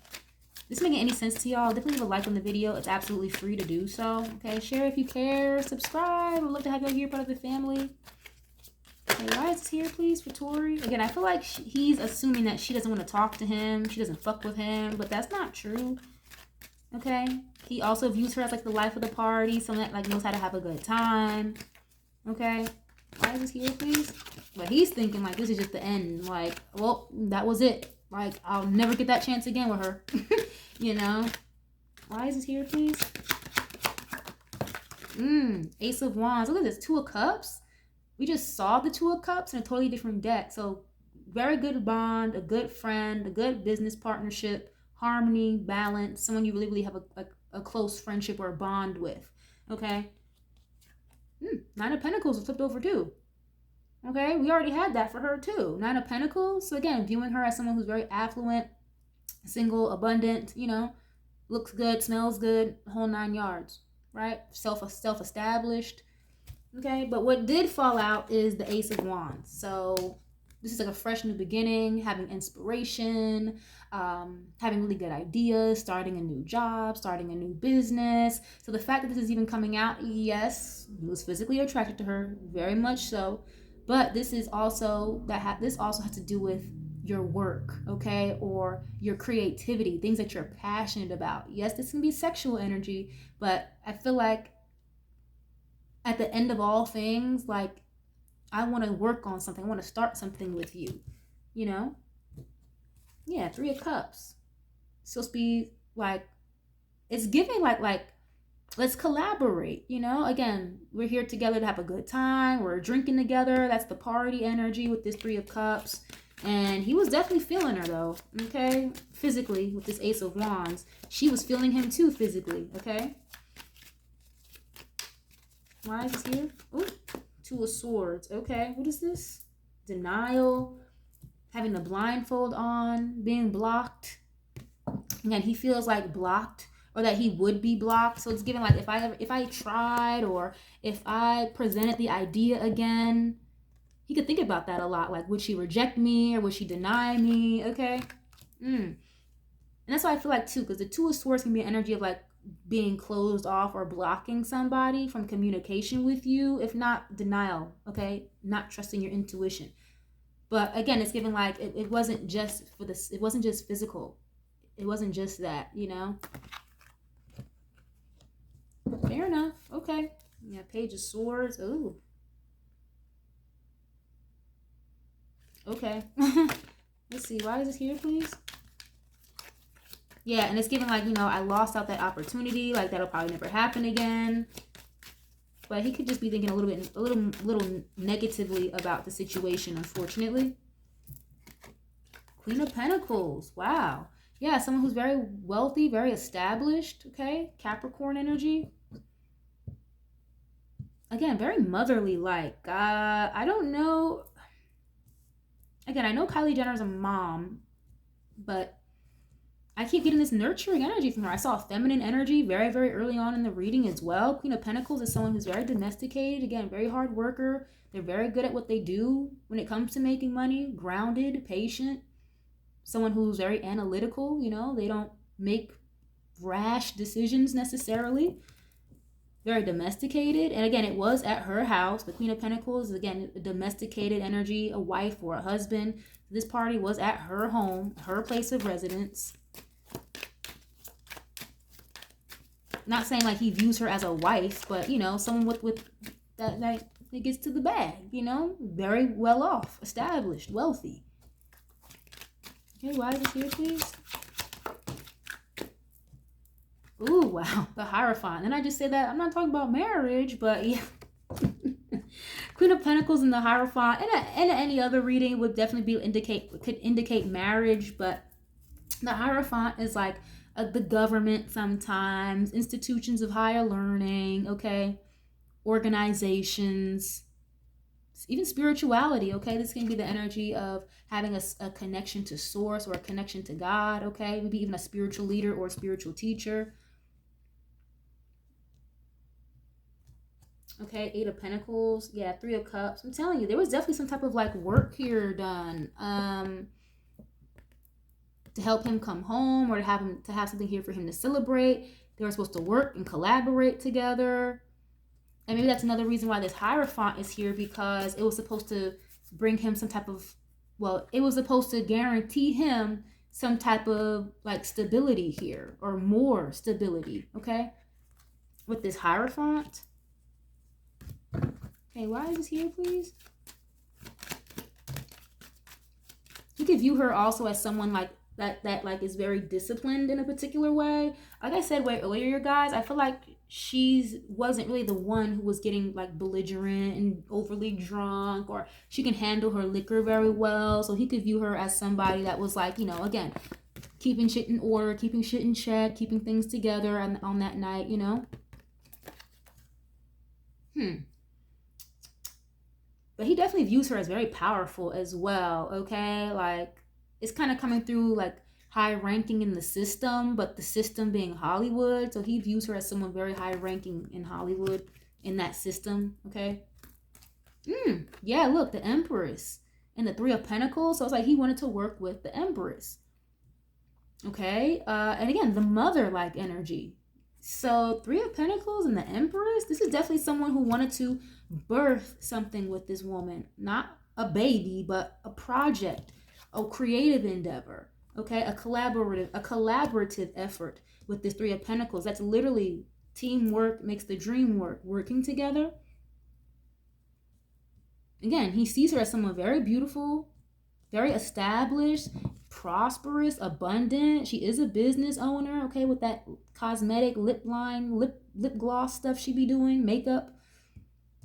A: This making any sense to y'all, definitely leave a like on the video. It's absolutely free to do so. Okay, share if you care, subscribe. I'd love to have y'all here, part of the family. Okay, why is this here, please, for Tory? Again, I feel like he's assuming that she doesn't want to talk to him. She doesn't fuck with him, but that's not true. Okay, he also views her as like the life of the party, someone that like knows how to have a good time. Okay, why is this here, please? But he's thinking like this is just the end. Like, well, that was it. Like, I'll never get that chance again with her. You know? Why is this here, please? Ace of Wands. Look at this. Two of Cups. We just saw the Two of Cups in a totally different deck. So, very good bond, a good friend, a good business partnership, harmony, balance, someone you really, really have a close friendship or a bond with. Okay? Nine of Pentacles was flipped over too. Okay, we already had that for her too. Nine of Pentacles. So again, viewing her as someone who's very affluent, single, abundant, you know, looks good, smells good, whole 9 yards, right? Self-established. Okay, but what did fall out is the Ace of Wands. So this is like a fresh new beginning, having inspiration, having really good ideas, starting a new job, starting a new business. So the fact that this is even coming out, yes, he was physically attracted to her, very much so. But this is also this also has to do with your work, okay, or your creativity, things that you're passionate about. Yes, this can be sexual energy, but I feel like at the end of all things, like, I want to work on something. I want to start something with you, you know? Yeah, Three of Cups. It's supposed to be like, it's giving like let's collaborate, you know? Again, we're here together to have a good time. We're drinking together. That's the party energy with this Three of Cups. And he was definitely feeling her, though, okay? Physically, with this Ace of Wands. She was feeling him, too, physically, okay? Why is this here? Ooh, Two of Swords. Okay, what is this? Denial. Having the blindfold on. Being blocked. Again, he feels like blocked, or that he would be blocked. So it's giving like if I tried, or if I presented the idea again, he could think about that a lot. Like, would she reject me, or would she deny me? Okay. And that's why I feel like too, because the Two of Swords can be an energy of like being closed off or blocking somebody from communication with you, if not denial. Okay, not trusting your intuition. But again, it's giving like it wasn't just for this. It wasn't just physical. It wasn't just that, you know. Fair enough. Okay. Yeah, Page of Swords. Ooh. Okay. Let's see. Why is this here, please? Yeah, and it's giving like, you know, I lost out that opportunity. Like, that'll probably never happen again. But he could just be thinking a little negatively about the situation, unfortunately. Queen of Pentacles. Wow. Yeah, someone who's very wealthy, very established. Okay. Capricorn energy. Again, very motherly like. I don't know. Again, I know Kylie Jenner's a mom, but I keep getting this nurturing energy from her. I saw feminine energy very, very early on in the reading as well. Queen of Pentacles is someone who's very domesticated. Again, very hard worker. They're very good at what they do when it comes to making money. Grounded, patient. Someone who's very analytical, you know. They don't make rash decisions necessarily. Very domesticated. And again, it was at her house. The Queen of Pentacles is, again, a domesticated energy, a wife or a husband. This party was at her home, her place of residence. Not saying like he views her as a wife, but, you know, someone with that gets to the bag, you know, very well off, established, wealthy. Okay, why is this here, please? Ooh, wow, the Hierophant. And I just said that I'm not talking about marriage, but yeah. Queen of Pentacles and the Hierophant, and any other reading would definitely could indicate marriage, but the Hierophant is like the government sometimes, institutions of higher learning, okay, organizations, even spirituality, okay? This can be the energy of having a connection to source or a connection to God, okay? Maybe even a spiritual leader or a spiritual teacher. Okay, Eight of Pentacles. Yeah, Three of Cups. I'm telling you, there was definitely some type of like work here done to help him come home, or to have something here for him to celebrate. They were supposed to work and collaborate together. And maybe that's another reason why this Hierophant is here, because it was supposed to bring him some type of, well, it was supposed to guarantee him some type of like stability here, or more stability, okay? With this Hierophant. Okay, why is this here, please? You could view her also as someone like that like is very disciplined in a particular way. Like I said way earlier, guys, I feel like she wasn't really the one who was getting like belligerent and overly drunk, or she can handle her liquor very well. So he could view her as somebody that was like, you know, again, keeping shit in order, keeping shit in check, keeping things together on that night, you know. But he definitely views her as very powerful as well, okay? Like, it's kind of coming through like high ranking in the system, but the system being Hollywood. So he views her as someone very high ranking in Hollywood, in that system, okay? Yeah, look, the Empress and the Three of Pentacles. So it's like he wanted to work with the Empress, okay? And again, the mother-like energy. So Three of Pentacles and the Empress, this is definitely someone who wanted to birth something with this woman. Not a baby, but a project, a creative endeavor, okay? A collaborative effort with this Three of Pentacles. That's literally teamwork makes the dream work, working together. Again, he sees her as someone very beautiful, very established, prosperous, abundant. She is a business owner, okay, with that cosmetic lip line, lip gloss stuff she be doing, makeup,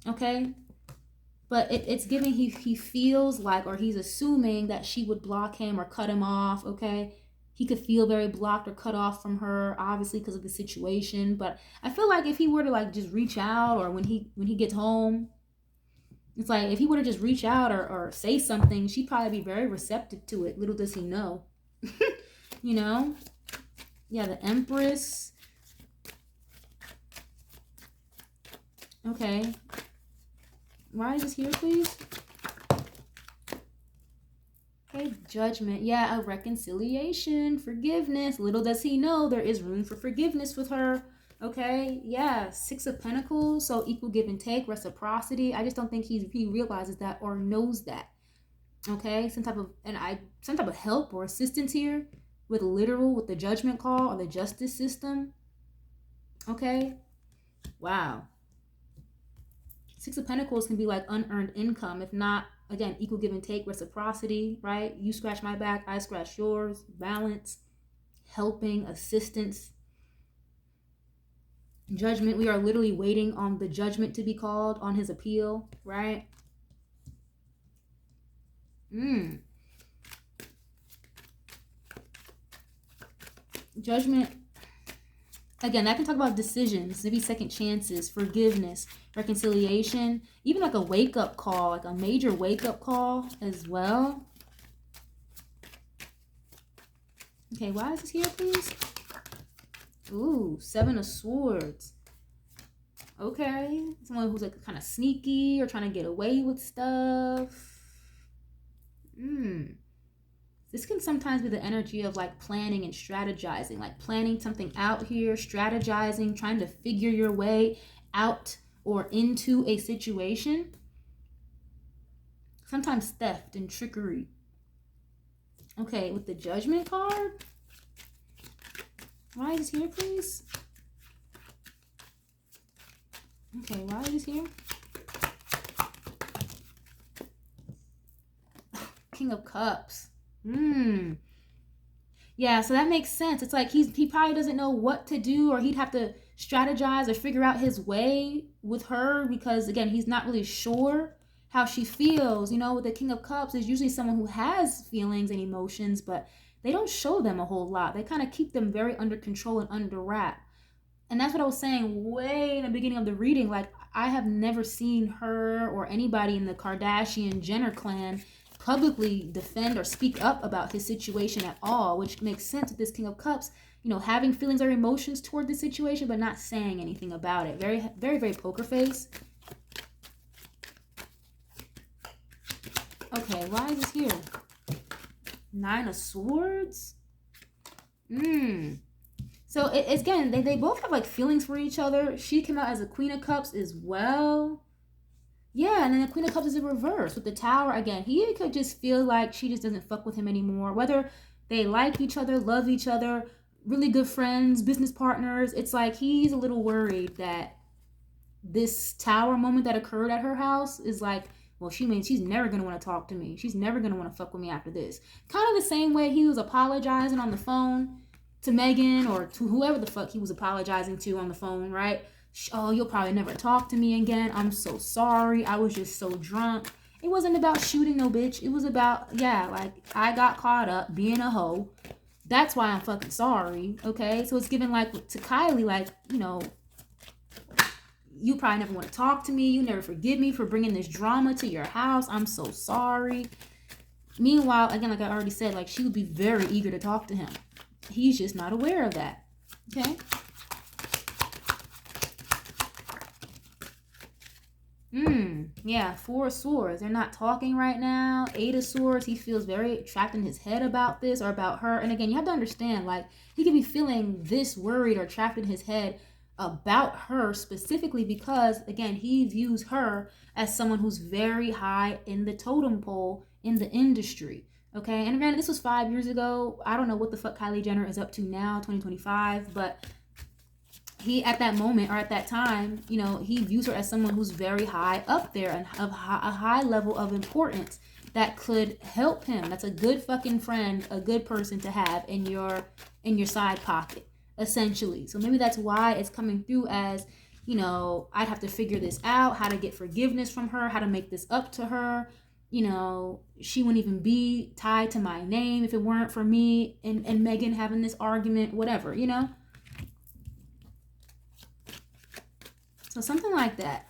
A: okay? But it's giving he feels like, or he's assuming that she would block him or cut him off, okay? He could feel very blocked or cut off from her, obviously because of the situation. But I feel like if he were to like just reach out, or when he gets home, it's like if he were to just reach out or say something, she'd probably be very receptive to it. Little does he know. You know? Yeah, the Empress. Okay. Why is this here, please? Okay, Judgment. Yeah, a reconciliation, forgiveness. Little does he know there is room for forgiveness with her. Okay, yeah, Six of Pentacles, so equal give and take, reciprocity. I just don't think he realizes that or knows that. Okay, some type of help or assistance here with the Judgment call or the justice system. Okay, wow. Six of Pentacles can be like unearned income, if not, again, equal give and take, reciprocity, right? You scratch my back, I scratch yours, balance, helping, assistance. Judgment, we are literally waiting on the judgment to be called on his appeal, right? Judgment, again, that can talk about decisions, maybe second chances, forgiveness, reconciliation, even like a wake-up call, like a major wake-up call as well. Okay, why is this here, please? Ooh, Seven of Swords. Okay, someone who's like kind of sneaky or trying to get away with stuff. This can sometimes be the energy of like planning and strategizing, like planning something out here, strategizing, trying to figure your way out or into a situation. Sometimes theft and trickery. Okay, with the Judgment card. Why is this here, please? Okay, why is this here? King of Cups. Yeah, so that makes sense. It's like he probably doesn't know what to do, or he'd have to strategize or figure out his way with her, because again, he's not really sure how she feels. You know, with the King of Cups, there's usually someone who has feelings and emotions, but they don't show them a whole lot. They kind of keep them very under control and under wrap. And that's what I was saying way in the beginning of the reading. Like, I have never seen her or anybody in the Kardashian Jenner clan publicly defend or speak up about his situation at all, which makes sense with this King of Cups, having feelings or emotions toward the situation, but not saying anything about it. Very, very, very poker face. Okay, why is this here? Nine of Swords? So it's again, they both have like feelings for each other. She came out as a Queen of Cups as well. Yeah, and then the Queen of Cups is in reverse with the Tower. Again, he could just feel like she just doesn't fuck with him anymore. Whether they like each other, love each other, really good friends, business partners, it's like he's a little worried that this Tower moment that occurred at her house is like, well, she's never going to want to talk to me. She's never going to want to fuck with me after this. Kind of the same way he was apologizing on the phone to Megan or to whoever the fuck he was apologizing to on the phone, right? Oh, you'll probably never talk to me again. I'm so sorry. I was just so drunk. It wasn't about shooting no bitch. It was about, yeah, like I got caught up being a hoe. That's why I'm fucking sorry, okay? So it's given like to Kylie, like, you probably never want to talk to me. You never forgive me for bringing this drama to your house. I'm so sorry. Meanwhile, again, like I already said, like she would be very eager to talk to him. He's just not aware of that. Okay. Yeah, Four of Swords. They're not talking right now. Eight of Swords. He feels very trapped in his head about this or about her. And again, you have to understand, like, he could be feeling this worried or trapped in his head about her specifically because, again, he views her as someone who's very high in the totem pole in the industry. Okay, and granted, this was 5 years ago. I don't know what the fuck Kylie Jenner is up to now, 2025, but he, at that moment or at that time, he views her as someone who's very high up there and of a high level of importance that could help him. That's a good fucking friend, a good person to have in your side pocket, essentially. So maybe that's why it's coming through as, I'd have to figure this out, how to get forgiveness from her, how to make this up to her. She wouldn't even be tied to my name if it weren't for me and Megan having this argument, whatever, So something like that.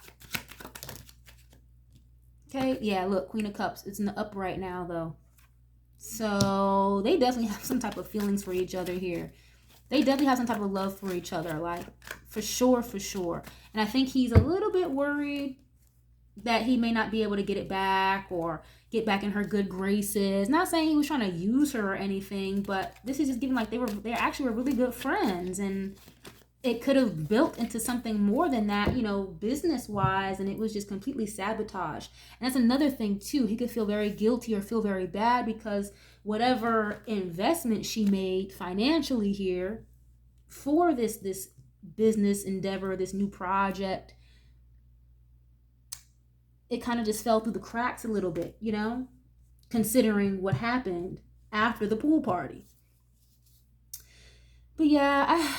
A: Okay, yeah, look, Queen of Cups. It's in the up right now, though. So they definitely have some type of feelings for each other here. They definitely have some type of love for each other, like, for sure, for sure. And I think he's a little bit worried that he may not be able to get it back or get back in her good graces. Not saying he was trying to use her or anything, but this is just giving like they actually were really good friends, and it could have built into something more than that, business wise, and it was just completely sabotaged. And that's another thing too. He could feel very guilty or feel very bad because whatever investment she made financially here for this business endeavor, this new project, it kind of just fell through the cracks a little bit, considering what happened after the pool party. But yeah,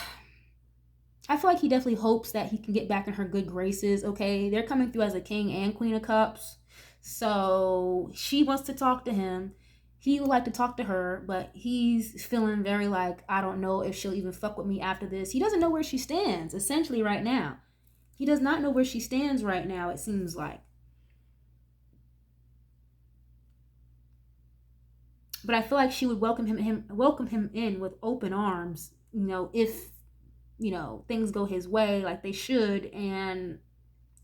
A: I feel like he definitely hopes that he can get back in her good graces, okay? They're coming through as a King and Queen of Cups. So she wants to talk to him. He would like to talk to her, but he's feeling very like, I don't know if she'll even fuck with me after this. He doesn't know where she stands, essentially, right now. He does not know where she stands right now, it seems like. But I feel like she would welcome him in with open arms, if things go his way like they should, and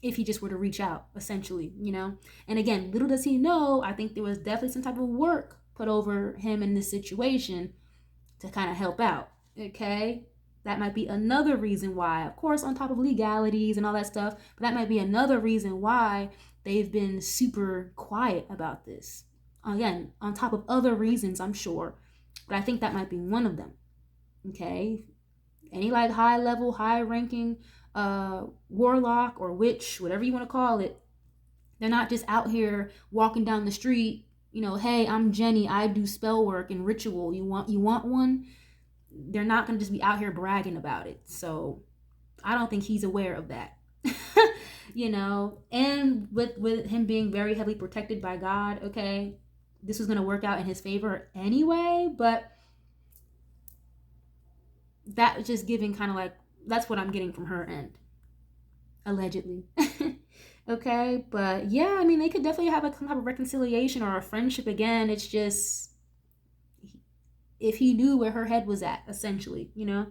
A: if he just were to reach out, essentially, And again, little does he know, I think there was definitely some type of work put over him in this situation to kind of help out, okay? That might be another reason why, of course, on top of legalities and all that stuff, but that might be another reason why they've been super quiet about this. Again, on top of other reasons, I'm sure, but I think that might be one of them, okay? Any like high level, high ranking warlock or witch, whatever you want to call it, they're not just out here walking down the street, hey, I'm Jenny, I do spell work and ritual. You want one? They're not going to just be out here bragging about it. So I don't think he's aware of that. And with him being very heavily protected by God, okay, this was going to work out in his favor anyway, but that was just giving kind of like, that's what I'm getting from her end, allegedly. Okay, but yeah, I mean, they could definitely have a some type of reconciliation or a friendship again. It's just if he knew where her head was at, essentially, you know?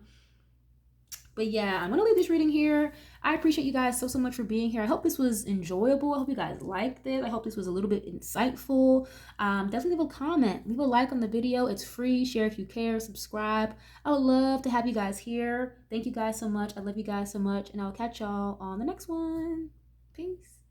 A: But yeah, I'm gonna leave this reading here. I appreciate you guys so much for being here. I hope this was enjoyable. I hope you guys liked it. I hope this was a little bit insightful. Definitely leave a comment, leave a like on the video. It's free. Share if you care, subscribe. I would love to have you guys here. Thank you guys so much. I love you guys so much, and I'll catch y'all on the next one. Peace.